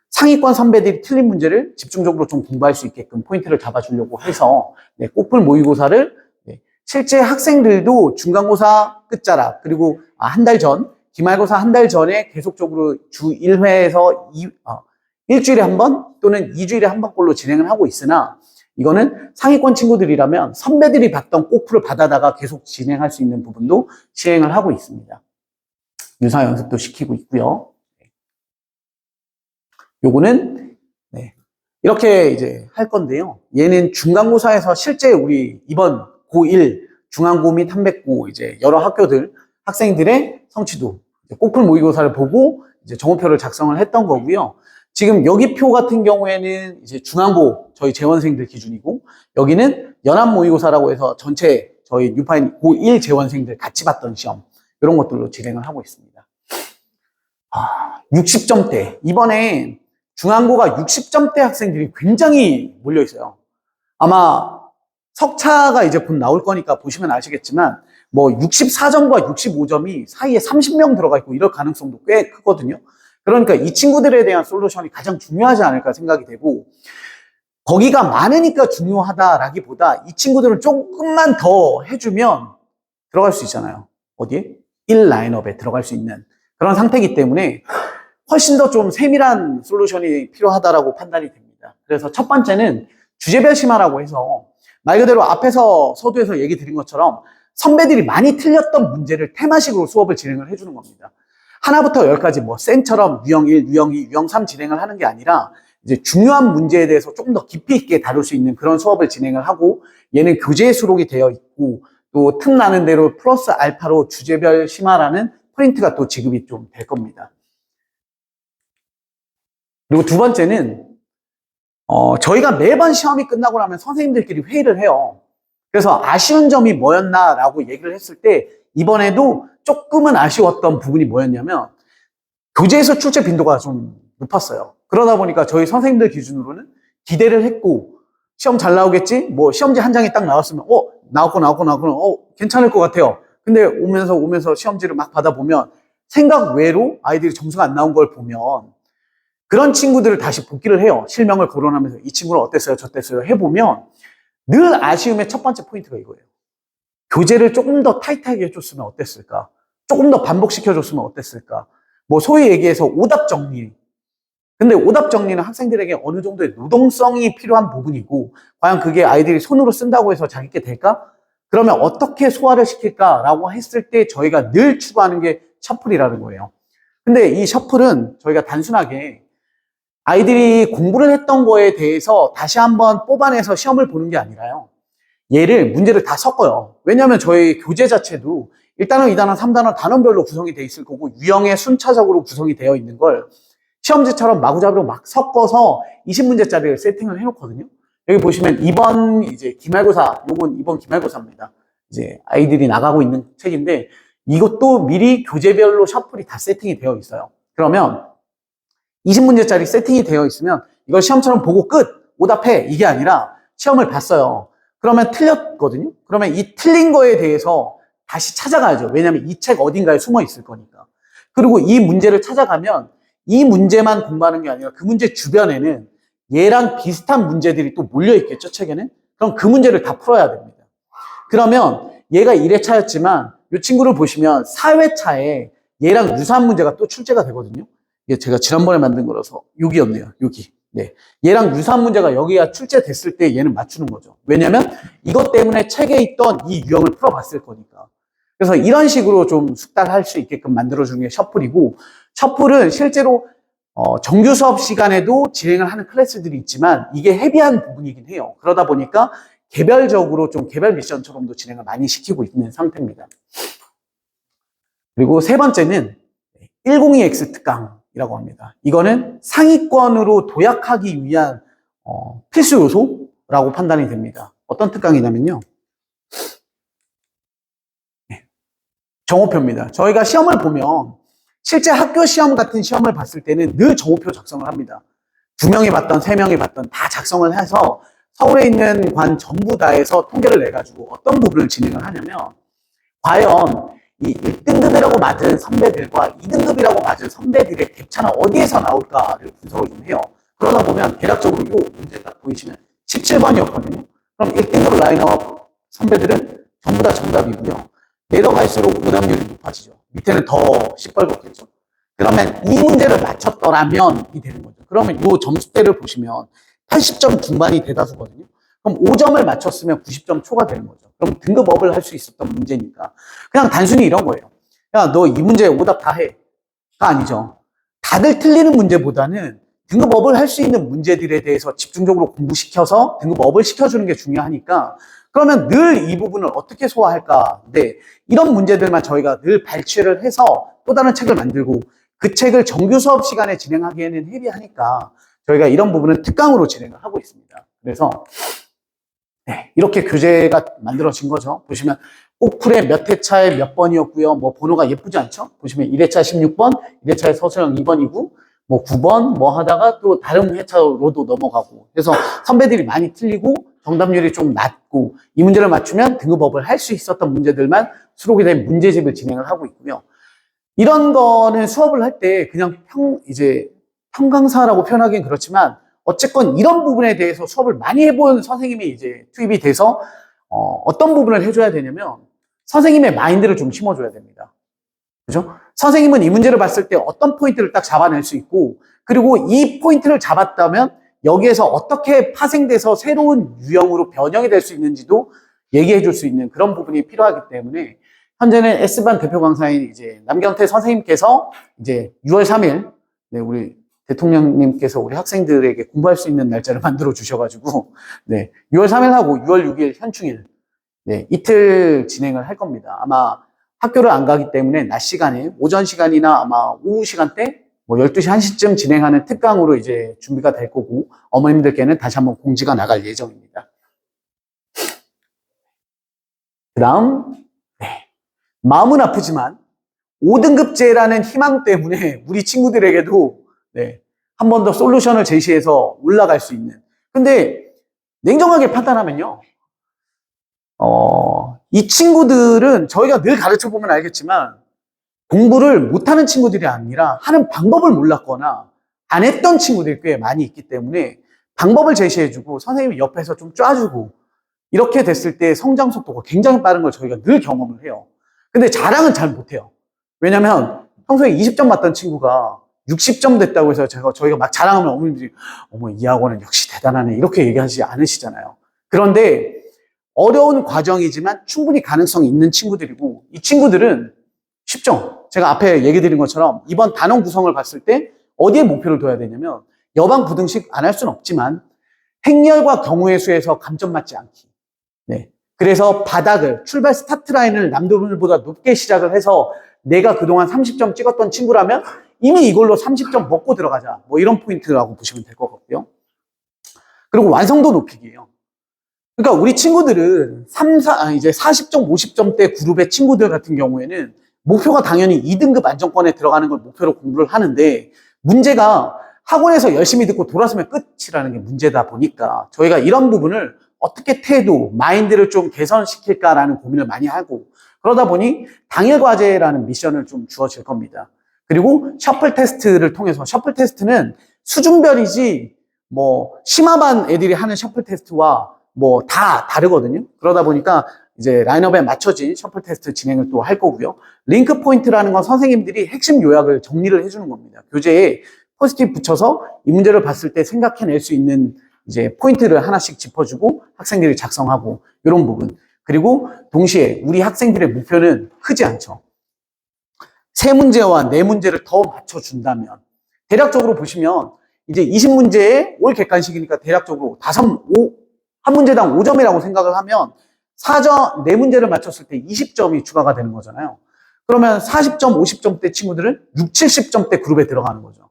Speaker 3: 상위권 선배들이 틀린 문제를 집중적으로 좀 공부할 수 있게끔 포인트를 잡아주려고 해서 꼭풀 모의고사를 실제 학생들도 중간고사 끝자락 그리고 한 달 전, 기말고사 한 달 전에 계속적으로 주 1회에서 일주일에 한 번 또는 2주일에 한 번꼴로 진행을 하고 있으나 이거는 상위권 친구들이라면 선배들이 받던 꼬프를 받아다가 계속 진행할 수 있는 부분도 시행을 하고 있습니다. 유사 연습도 시키고 있고요. 요거는 이렇게 이제 할 건데요. 얘는 중간고사에서 실제 우리 이번 고1 중앙고 및 한백고 이제 여러 학교들 학생들의 성취도 꼬풀 모의고사를 보고 이제 정오표를 작성을 했던 거고요. 지금 여기 표 같은 경우에는 이제 중앙고 저희 재원생들 기준이고 여기는 연합 모의고사라고 해서 전체 저희 뉴파인 고1 재원생들 같이 봤던 시험 이런 것들로 진행을 하고 있습니다. 60점대 이번에 중앙고가 60점대 학생들이 굉장히 몰려 있어요. 아마 석차가 이제 곧 나올 거니까 보시면 아시겠지만 뭐 64점과 65점이 사이에 30명 들어가 있고 이럴 가능성도 꽤 크거든요. 그러니까 이 친구들에 대한 솔루션이 가장 중요하지 않을까 생각이 되고 거기가 많으니까 중요하다라기보다 이 친구들은 조금만 더 해주면 들어갈 수 있잖아요. 어디에? 1라인업에 들어갈 수 있는 그런 상태이기 때문에 훨씬 더 좀 세밀한 솔루션이 필요하다라고 판단이 됩니다. 그래서 첫 번째는 주제별 심화라고 해서 말 그대로 앞에서 서두에서 얘기 드린 것처럼 선배들이 많이 틀렸던 문제를 테마식으로 수업을 진행을 해주는 겁니다. 하나부터 10까지 뭐 쌤처럼 유형 1, 유형 2, 유형 3 진행을 하는 게 아니라 이제 중요한 문제에 대해서 조금 더 깊이 있게 다룰 수 있는 그런 수업을 진행을 하고 얘는 교재에 수록이 되어 있고 또 틈나는 대로 플러스 알파로 주제별 심화라는 프린트가 또 지급이 좀 될 겁니다. 그리고 두 번째는 저희가 매번 시험이 끝나고 나면 선생님들끼리 회의를 해요. 그래서 아쉬운 점이 뭐였나라고 얘기를 했을 때 이번에도 조금은 아쉬웠던 부분이 뭐였냐면 교재에서 출제 빈도가 좀 높았어요. 그러다 보니까 저희 선생님들 기준으로는 기대를 했고 시험 잘 나오겠지? 뭐 시험지 한 장이 딱 나왔으면 나왔고 괜찮을 것 같아요. 근데 오면서 시험지를 막 받아보면 생각 외로 아이들이 점수가 안 나온 걸 보면 그런 친구들을 다시 복기를 해요. 실명을 거론하면서 이 친구는 어땠어요? 저땠어요? 해보면 늘 아쉬움의 첫 번째 포인트가 이거예요. 교재를 조금 더 타이트하게 해줬으면 어땠을까? 조금 더 반복시켜줬으면 어땠을까? 뭐 소위 얘기해서 오답 정리. 근데 오답 정리는 학생들에게 어느 정도의 노동성이 필요한 부분이고 과연 그게 아이들이 손으로 쓴다고 해서 자기 게 될까? 그러면 어떻게 소화를 시킬까라고 했을 때 저희가 늘 추구하는 게 셔플이라는 거예요. 근데 이 셔플은 저희가 단순하게 아이들이 공부를 했던 거에 대해서 다시 한번 뽑아내서 시험을 보는 게 아니라요. 얘를 문제를 다 섞어요. 왜냐하면 저희 교재 자체도 1단원, 2단원, 3단원 단원별로 구성이 돼 있을 거고 유형에 순차적으로 구성이 되어 있는 걸 시험지처럼 마구잡이로 막 섞어서 20문제짜리를 세팅을 해놓거든요. 여기 보시면 이번 이제 기말고사, 요건 이번 기말고사입니다. 이제 아이들이 나가고 있는 책인데 이것도 미리 교재별로 셔플이 다 세팅이 되어 있어요. 그러면 20문제짜리 세팅이 되어 있으면 이걸 시험처럼 보고 끝! 오답해! 이게 아니라 시험을 봤어요. 그러면 틀렸거든요. 그러면 이 틀린 거에 대해서 다시 찾아가야죠. 왜냐하면 이 책 어딘가에 숨어 있을 거니까. 그리고 이 문제를 찾아가면 이 문제만 공부하는 게 아니라 그 문제 주변에는 얘랑 비슷한 문제들이 또 몰려 있겠죠, 책에는? 그럼 그 문제를 다 풀어야 됩니다. 그러면 얘가 1회차였지만 이 친구를 보시면 4회차에 얘랑 유사한 문제가 또 출제가 되거든요. 이게 제가 지난번에 만든 거라서 여기였네요. 여기. 네. 얘랑 유사한 문제가 여기가 출제됐을 때 얘는 맞추는 거죠. 왜냐면 이것 때문에 책에 있던 이 유형을 풀어봤을 거니까. 그래서 이런 식으로 좀 숙달할 수 있게끔 만들어주는 게 셔플이고 셔플은 실제로 정규 수업 시간에도 진행을 하는 클래스들이 있지만 이게 헤비한 부분이긴 해요. 그러다 보니까 개별적으로 좀 개별 미션처럼도 진행을 많이 시키고 있는 상태입니다. 그리고 세 번째는 102X 특강이라고 합니다. 이거는 상위권으로 도약하기 위한 필수 요소라고 판단이 됩니다. 어떤 특강이냐면요. 정오표입니다. 저희가 시험을 보면 실제 학교 시험 같은 시험을 봤을 때는 늘 정오표 작성을 합니다. 2명이 봤던 3명이 봤던 다 작성을 해서 서울에 있는 관 전부 다에서 통계를 내가지고 어떤 부분을 진행을 하냐면 과연 이 1등급이라고 맞은 선배들과 2등급이라고 맞은 선배들의 갭차는 어디에서 나올까를 분석을 좀 해요. 그러다 보면 대략적으로 이 문제 딱 보이시면 17번이었거든요. 그럼 1등급 라인업 선배들은 전부 다 정답이고요. 내려갈수록 오답률이 높아지죠. 밑에는 더 시뻘겋겠죠. 그러면 이 문제를 맞췄더라면 이 되는 거죠. 그러면 이 점수대를 보시면 80점 중반이 대다수거든요. 그럼 5점을 맞췄으면 90점 초과되는 거죠. 그럼 등급업을 할 수 있었던 문제니까. 그냥 단순히 이런 거예요. 야, 너 이 문제 오답 다 해. 가 아니죠. 다들 틀리는 문제보다는 등급업을 할 수 있는 문제들에 대해서 집중적으로 공부시켜서 등급업을 시켜주는 게 중요하니까 그러면 늘 이 부분을 어떻게 소화할까? 네, 이런 문제들만 저희가 늘 발췌를 해서 또 다른 책을 만들고 그 책을 정규 수업 시간에 진행하기에는 헤비하니까 저희가 이런 부분은 특강으로 진행을 하고 있습니다. 그래서 네, 이렇게 교재가 만들어진 거죠. 보시면 꼭풀의 몇 회차에 몇 번이었고요. 뭐 번호가 예쁘지 않죠? 보시면 1회차 16번, 1회차에 서술형 2번이고 뭐 9번 뭐 하다가 또 다른 회차로도 넘어가고 그래서 선배들이 많이 틀리고 정답률이 좀 낮고 이 문제를 맞추면 등급업을 할 수 있었던 문제들만 수록이 된 문제집을 진행을 하고 있고요. 이런 거는 수업을 할 때 그냥 평강사라고 표현하기는 그렇지만 어쨌건 이런 부분에 대해서 수업을 많이 해본 선생님이 이제 투입이 돼서 어떤 부분을 해줘야 되냐면 선생님의 마인드를 좀 심어줘야 됩니다. 그죠? 선생님은 이 문제를 봤을 때 어떤 포인트를 딱 잡아낼 수 있고 그리고 이 포인트를 잡았다면 여기에서 어떻게 파생돼서 새로운 유형으로 변형이 될 수 있는지도 얘기해 줄 수 있는 그런 부분이 필요하기 때문에 현재는 S반 대표 강사인 이제 남경태 선생님께서 이제 6월 3일 네, 우리 대통령님께서 우리 학생들에게 공부할 수 있는 날짜를 만들어 주셔가지고 네, 6월 3일하고 6월 6일 현충일 네, 이틀 진행을 할 겁니다. 아마 학교를 안 가기 때문에 낮 시간에 오전 시간이나 아마 오후 시간대 뭐 12시 1시쯤 진행하는 특강으로 이제 준비가 될 거고 어머님들께는 다시 한번 공지가 나갈 예정입니다. 그 다음 네, 마음은 아프지만 5등급제라는 희망 때문에 우리 친구들에게도 네, 한 번 더 솔루션을 제시해서 올라갈 수 있는 근데 냉정하게 판단하면요 이 친구들은 저희가 늘 가르쳐 보면 알겠지만 공부를 못하는 친구들이 아니라 하는 방법을 몰랐거나 안 했던 친구들이 꽤 많이 있기 때문에 방법을 제시해주고 선생님이 옆에서 좀 쫙주고 이렇게 됐을 때 성장 속도가 굉장히 빠른 걸 저희가 늘 경험을 해요. 근데 자랑은 잘 못해요. 왜냐면 평소에 20점 맞던 친구가 60점 됐다고 해서 저희가 막 자랑하면 어머님들이 어머 이 학원은 역시 대단하네 이렇게 얘기하지 않으시잖아요. 그런데 어려운 과정이지만 충분히 가능성이 있는 친구들이고 이 친구들은 쉽죠. 제가 앞에 얘기 드린 것처럼 이번 단원 구성을 봤을 때 어디에 목표를 둬야 되냐면 여반 부등식 안 할 수는 없지만 행렬과 경우의 수에서 감점 맞지 않기. 네. 그래서 바닥을 출발 스타트 라인을 남들보다 높게 시작을 해서 내가 그동안 30점 찍었던 친구라면 이미 이걸로 30점 먹고 들어가자. 뭐 이런 포인트라고 보시면 될 것 같고요. 그리고 완성도 높이기예요. 그러니까 우리 친구들은 이제 40점, 50점대 그룹의 친구들 같은 경우에는 목표가 당연히 2등급 안정권에 들어가는 걸 목표로 공부를 하는데 문제가 학원에서 열심히 듣고 돌아서면 끝이라는 게 문제다 보니까 저희가 이런 부분을 어떻게 태도, 마인드를 좀 개선시킬까라는 고민을 많이 하고 그러다 보니 당일 과제라는 미션을 좀 주어질 겁니다. 그리고 셔플 테스트를 통해서 셔플 테스트는 수준별이지 뭐 심화반 애들이 하는 셔플 테스트와 뭐 다 다르거든요. 그러다 보니까 이제 라인업에 맞춰진 셔플 테스트 진행을 또 할 거고요. 링크 포인트라는 건 선생님들이 핵심 요약을 정리를 해주는 겁니다. 교재에 포스트잇 붙여서 이 문제를 봤을 때 생각해낼 수 있는 이제 포인트를 하나씩 짚어주고 학생들이 작성하고 이런 부분. 그리고 동시에 우리 학생들의 목표는 크지 않죠. 3문제와 4문제를 더 맞춰준다면 대략적으로 보시면 이제 20문제에 올 객관식이니까 대략적으로 한 문제당 5점이라고 생각을 하면 4문제를 맞췄을 때 20점이 추가가 되는 거잖아요. 그러면 40점, 50점대 친구들은 60, 70점대 그룹에 들어가는 거죠.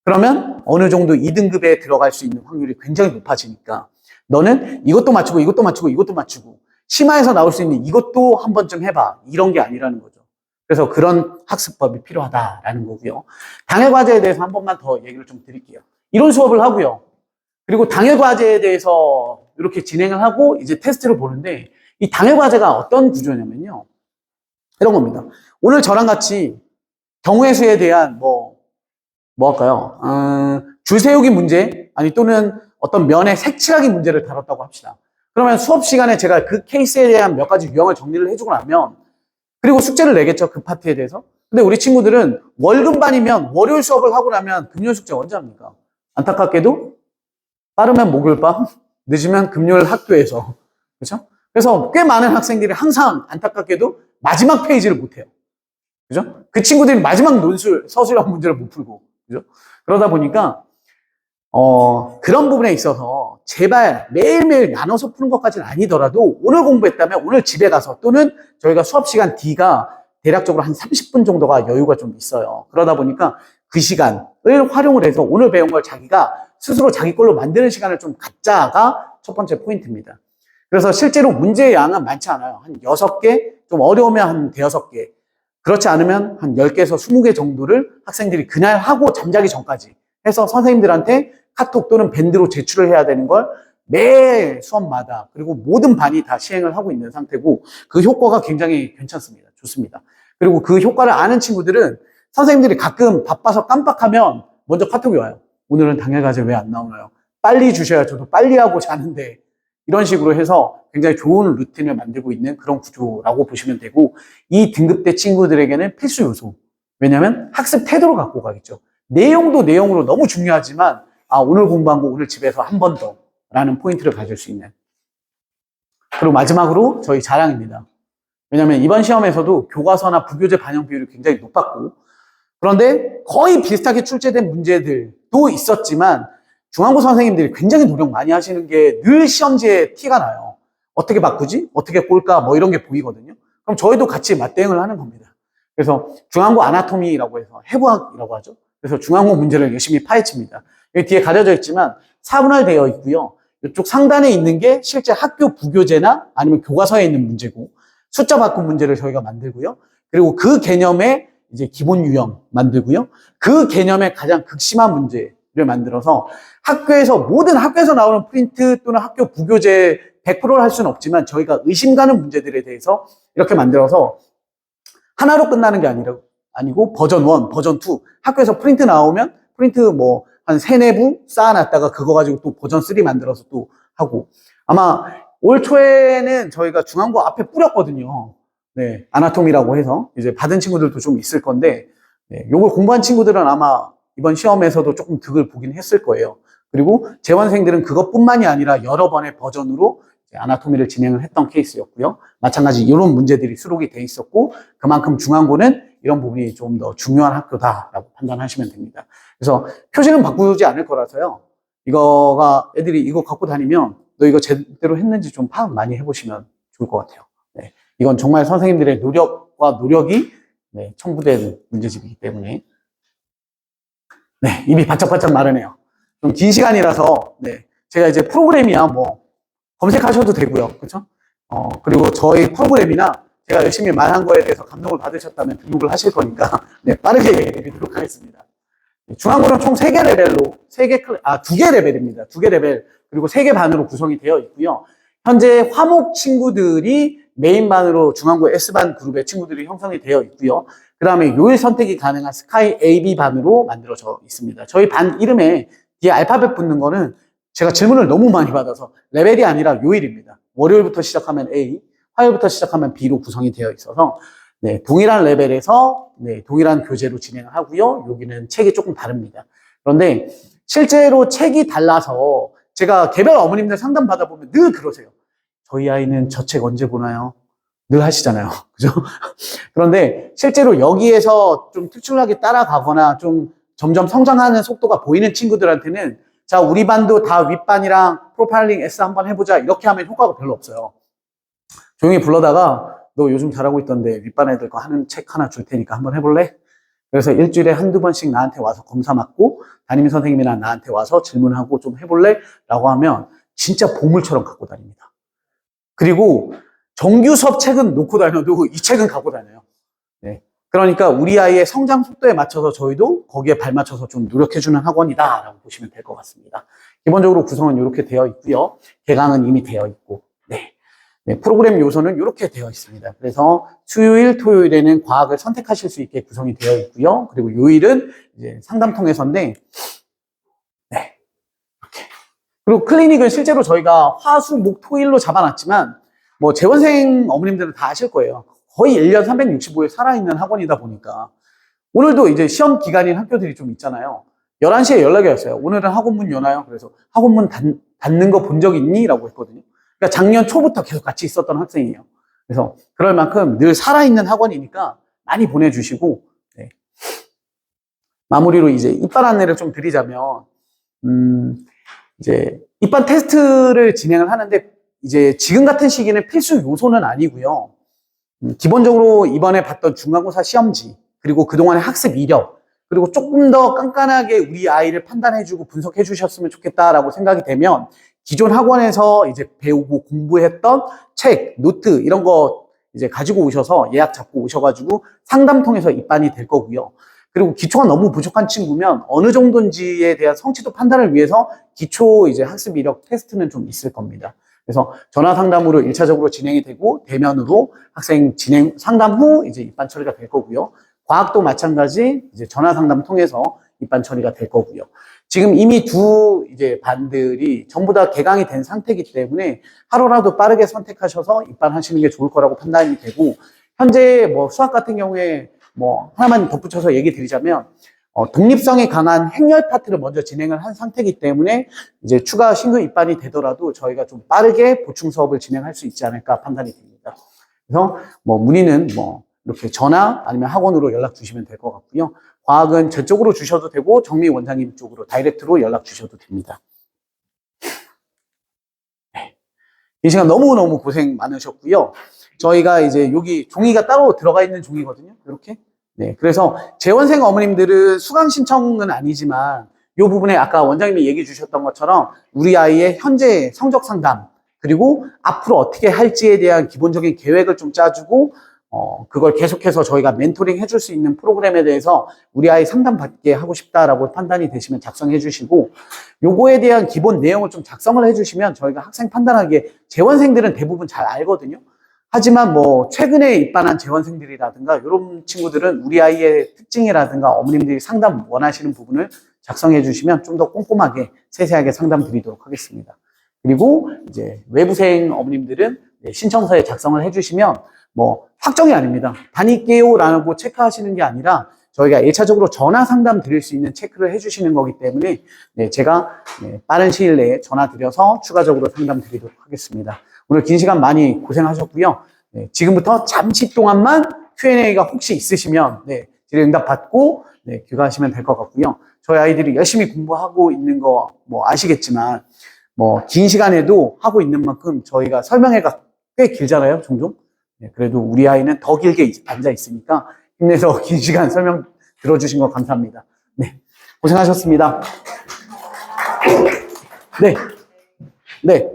Speaker 3: 그러면 어느 정도 2등급에 들어갈 수 있는 확률이 굉장히 높아지니까 너는 이것도 맞추고 이것도 맞추고 이것도 맞추고 심화해서 나올 수 있는 이것도 한 번쯤 해봐. 이런 게 아니라는 거죠. 그래서 그런 학습법이 필요하다라는 거고요. 당일 과제에 대해서 한 번만 더 얘기를 좀 드릴게요. 이론 수업을 하고요. 그리고 당일 과제에 대해서 이렇게 진행을 하고 이제 테스트를 보는데 이 당일 과제가 어떤 구조냐면요. 이런 겁니다. 오늘 저랑 같이 경우의 수에 대한 뭐 할까요? 줄 세우기 문제 또는 어떤 면의 색칠하기 문제를 다뤘다고 합시다. 그러면 수업 시간에 제가 그 케이스에 대한 몇 가지 유형을 정리를 해주고 나면 그리고 숙제를 내겠죠. 그 파트에 대해서. 근데 우리 친구들은 월금반이면 월요일 수업을 하고 나면 금요일 숙제 언제 합니까? 안타깝게도 빠르면 목요일 밤, 늦으면 금요일 학교에서. 그죠? 그래서 꽤 많은 학생들이 항상 안타깝게도 마지막 페이지를 못 해요. 그죠? 그 친구들이 마지막 논술, 서술형 문제를 못 풀고. 그죠? 그러다 보니까, 그런 부분에 있어서 제발 매일매일 나눠서 푸는 것까지는 아니더라도 오늘 공부했다면 오늘 집에 가서 또는 저희가 수업 시간 D가 대략적으로 한 30분 정도가 여유가 좀 있어요. 그러다 보니까 그 시간을 활용을 해서 오늘 배운 걸 자기가 스스로 자기 걸로 만드는 시간을 좀 갖자가 첫 번째 포인트입니다. 그래서 실제로 문제의 양은 많지 않아요. 한 6개, 좀 어려우면 한 5개. 그렇지 않으면 한 10개에서 20개 정도를 학생들이 그날 하고 잠자기 전까지 해서 선생님들한테 카톡 또는 밴드로 제출을 해야 되는 걸 매 수업마다 그리고 모든 반이 다 시행을 하고 있는 상태고 그 효과가 굉장히 괜찮습니다. 좋습니다. 그리고 그 효과를 아는 친구들은 선생님들이 가끔 바빠서 깜빡하면 먼저 카톡이 와요. 오늘은 당일과제 왜 안 나오나요? 빨리 주셔야 저도 빨리 하고 자는데 이런 식으로 해서 굉장히 좋은 루틴을 만들고 있는 그런 구조라고 보시면 되고 이 등급대 친구들에게는 필수 요소. 왜냐하면 학습 태도를 갖고 가겠죠. 내용도 내용으로 너무 중요하지만 오늘 공부한 거 오늘 집에서 한 번 더 라는 포인트를 가질 수 있는. 그리고 마지막으로 저희 자랑입니다. 왜냐하면 이번 시험에서도 교과서나 부교재 반영 비율이 굉장히 높았고 그런데 거의 비슷하게 출제된 문제들도 있었지만 중앙고 선생님들이 굉장히 노력 많이 하시는 게 늘 시험지에 티가 나요. 어떻게 바꾸지? 어떻게 꼴까? 뭐 이런 게 보이거든요. 그럼 저희도 같이 맞대응을 하는 겁니다. 그래서 중앙고 아나토미라고 해서 해부학이라고 하죠. 그래서 중앙고 문제를 열심히 파헤칩니다. 여기 뒤에 가려져 있지만 사분할되어 있고요. 이쪽 상단에 있는 게 실제 학교 부교재나 아니면 교과서에 있는 문제고 숫자 바꾼 문제를 저희가 만들고요. 그리고 그 개념의 이제 기본 유형 만들고요. 그 개념의 가장 극심한 문제를 만들어서 모든 학교에서 나오는 프린트 또는 학교 부교재 100%를 할 수는 없지만 저희가 의심 가는 문제들에 대해서 이렇게 만들어서 하나로 끝나는 게 아니고 버전 1, 버전 2 학교에서 프린트 나오면 프린트 뭐 한 3, 4부 쌓아놨다가 그거 가지고 또 버전 3 만들어서 또 하고 아마 올 초에는 저희가 중앙고 앞에 뿌렸거든요. 네, 아나토미라고 해서 이제 받은 친구들도 좀 있을 건데 요걸 공부한 친구들은 아마 이번 시험에서도 조금 득을 보긴 했을 거예요. 그리고 재원생들은 그것뿐만이 아니라 여러 번의 버전으로 아나토미를 진행을 했던 케이스였고요. 마찬가지 이런 문제들이 수록이 돼 있었고 그만큼 중앙고는 이런 부분이 좀 더 중요한 학교다라고 판단하시면 됩니다. 그래서 표지는 바꾸지 않을 거라서요. 애들이 이거 갖고 다니면 너 이거 제대로 했는지 좀 파악 많이 해보시면 좋을 것 같아요. 네, 이건 정말 선생님들의 노력이 첨부된 문제집이기 때문에 입이 바짝바짝 마르네요. 좀 긴 시간이라서 제가 이제 프로그램이야 뭐 검색하셔도 되고요. 그렇죠? 그리고 저희 프로그램이나 제가 열심히 말한 거에 대해서 감동을 받으셨다면 등록을 하실 거니까 빠르게 얘기드리도록 하겠습니다. 중앙고는 총 3개 레벨로 2개 레벨입니다. 2개 레벨 그리고 3개 반으로 구성이 되어 있고요. 현재 화목 친구들이 메인반으로 중앙고 S반 그룹의 친구들이 형성이 되어 있고요. 그 다음에 요일 선택이 가능한 스카이 AB 반으로 만들어져 있습니다. 저희 반 이름에 뒤에 알파벳 붙는 거는 제가 질문을 너무 많이 받아서 레벨이 아니라 요일입니다. 월요일부터 시작하면 A, 화요일부터 시작하면 B로 구성이 되어 있어서 동일한 레벨에서 동일한 교재로 진행을 하고요. 여기는 책이 조금 다릅니다. 그런데 실제로 책이 달라서 제가 개별 어머님들 상담 받아보면 늘 그러세요. 저희 아이는 저 책 언제 보나요? 늘 하시잖아요. 그죠? 그런데 실제로 여기에서 좀 특출나게 따라가거나 좀 점점 성장하는 속도가 보이는 친구들한테는 자, 우리 반도 다 윗반이랑 프로파일링 S 한번 해보자. 이렇게 하면 효과가 별로 없어요. 조용히 불러다가 너 요즘 잘하고 있던데 윗반 애들 거 하는 책 하나 줄 테니까 한번 해볼래? 그래서 일주일에 한두 번씩 나한테 와서 검사 받고 담임 선생님이나 나한테 와서 질문하고 좀 해볼래? 라고 하면 진짜 보물처럼 갖고 다닙니다. 그리고 정규 수업 책은 놓고 다녀도 이 책은 갖고 다녀요. 그러니까 우리 아이의 성장 속도에 맞춰서 저희도 거기에 발맞춰서 좀 노력해주는 학원이다라고 보시면 될 것 같습니다. 기본적으로 구성은 이렇게 되어 있고요. 개강은 이미 되어 있고, 프로그램 요소는 이렇게 되어 있습니다. 그래서 수요일, 토요일에는 과학을 선택하실 수 있게 구성이 되어 있고요. 그리고 요일은 이제 상담 통해서인데, 이렇게. 그리고 클리닉은 실제로 저희가 화, 수, 목, 토일로 잡아놨지만, 뭐 재원생 어머님들은 다 아실 거예요. 거의 1년 365일 살아있는 학원이다 보니까 오늘도 이제 시험 기간인 학교들이 좀 있잖아요. 11시에 연락이 왔어요. 오늘은 학원문 여나요? 그래서 학원문 닫는 거 본 적 있니? 라고 했거든요. 그러니까 작년 초부터 계속 같이 있었던 학생이에요. 그래서 그럴 만큼 늘 살아있는 학원이니까 많이 보내주시고, 네. 마무리로 이제 입반 안내를 좀 드리자면, 이제 입반 테스트를 진행을 하는데, 이제 지금 같은 시기는 필수 요소는 아니고요. 기본적으로 이번에 봤던 중간고사 시험지, 그리고 그동안의 학습 이력, 그리고 조금 더 깐깐하게 우리 아이를 판단해주고 분석해 주셨으면 좋겠다라고 생각이 되면 기존 학원에서 이제 배우고 공부했던 책, 노트 이런 거 이제 가지고 오셔서 예약 잡고 오셔가지고 상담 통해서 입반이 될 거고요. 그리고 기초가 너무 부족한 친구면 어느 정도인지에 대한 성취도 판단을 위해서 기초 이제 학습 이력 테스트는 좀 있을 겁니다. 그래서 전화 상담으로 1차적으로 진행이 되고 대면으로 학생 상담 후 이제 입반 처리가 될 거고요. 과학도 마찬가지 이제 전화 상담 통해서 입반 처리가 될 거고요. 지금 이미 두 이제 반들이 전부 다 개강이 된 상태이기 때문에 하루라도 빠르게 선택하셔서 입반하시는 게 좋을 거라고 판단이 되고, 현재 뭐 수학 같은 경우에 뭐 하나만 덧붙여서 얘기 드리자면 독립성이 강한 행렬 파트를 먼저 진행을 한 상태이기 때문에 이제 추가 신규 입반이 되더라도 저희가 좀 빠르게 보충 수업을 진행할 수 있지 않을까 판단이 됩니다. 그래서 뭐 문의는 뭐 이렇게 전화 아니면 학원으로 연락 주시면 될 것 같고요. 과학은 저쪽으로 주셔도 되고 정미 원장님 쪽으로 다이렉트로 연락 주셔도 됩니다. 네. 이 시간 너무너무 고생 많으셨고요. 저희가 이제 여기 종이가 따로 들어가 있는 종이거든요. 이렇게. 네. 그래서 재원생 어머님들은 수강 신청은 아니지만 이 부분에 아까 원장님이 얘기해 주셨던 것처럼 우리 아이의 현재 성적 상담 그리고 앞으로 어떻게 할지에 대한 기본적인 계획을 좀 짜주고 그걸 계속해서 저희가 멘토링 해줄 수 있는 프로그램에 대해서 우리 아이 상담받게 하고 싶다라고 판단이 되시면 작성해 주시고, 요거에 대한 기본 내용을 좀 작성을 해 주시면 저희가 학생 판단하기에 재원생들은 대부분 잘 알거든요. 하지만 뭐 최근에 입반한 재원생들이라든가 이런 친구들은 우리 아이의 특징이라든가 어머님들이 상담 원하시는 부분을 작성해 주시면 좀 더 꼼꼼하게 세세하게 상담 드리도록 하겠습니다. 그리고 이제 외부생 어머님들은 신청서에 작성을 해 주시면 뭐 확정이 아닙니다. 다닐게요라고 체크하시는 게 아니라 저희가 1차적으로 전화 상담 드릴 수 있는 체크를 해주시는 거기 때문에 제가 빠른 시일 내에 전화 드려서 추가적으로 상담 드리도록 하겠습니다. 오늘 긴 시간 많이 고생하셨고요. 지금부터 잠시 동안만 Q&A가 혹시 있으시면 질의응답 받고 귀가하시면 될 것 같고요. 저희 아이들이 열심히 공부하고 있는 거 뭐 아시겠지만 뭐 긴 시간에도 하고 있는 만큼 저희가 설명회가 꽤 길잖아요, 종종. 그래도 우리 아이는 더 길게 앉아 있으니까 힘내서 긴 시간 설명 들어주신 거 감사합니다. 네, 고생하셨습니다. 네, 네.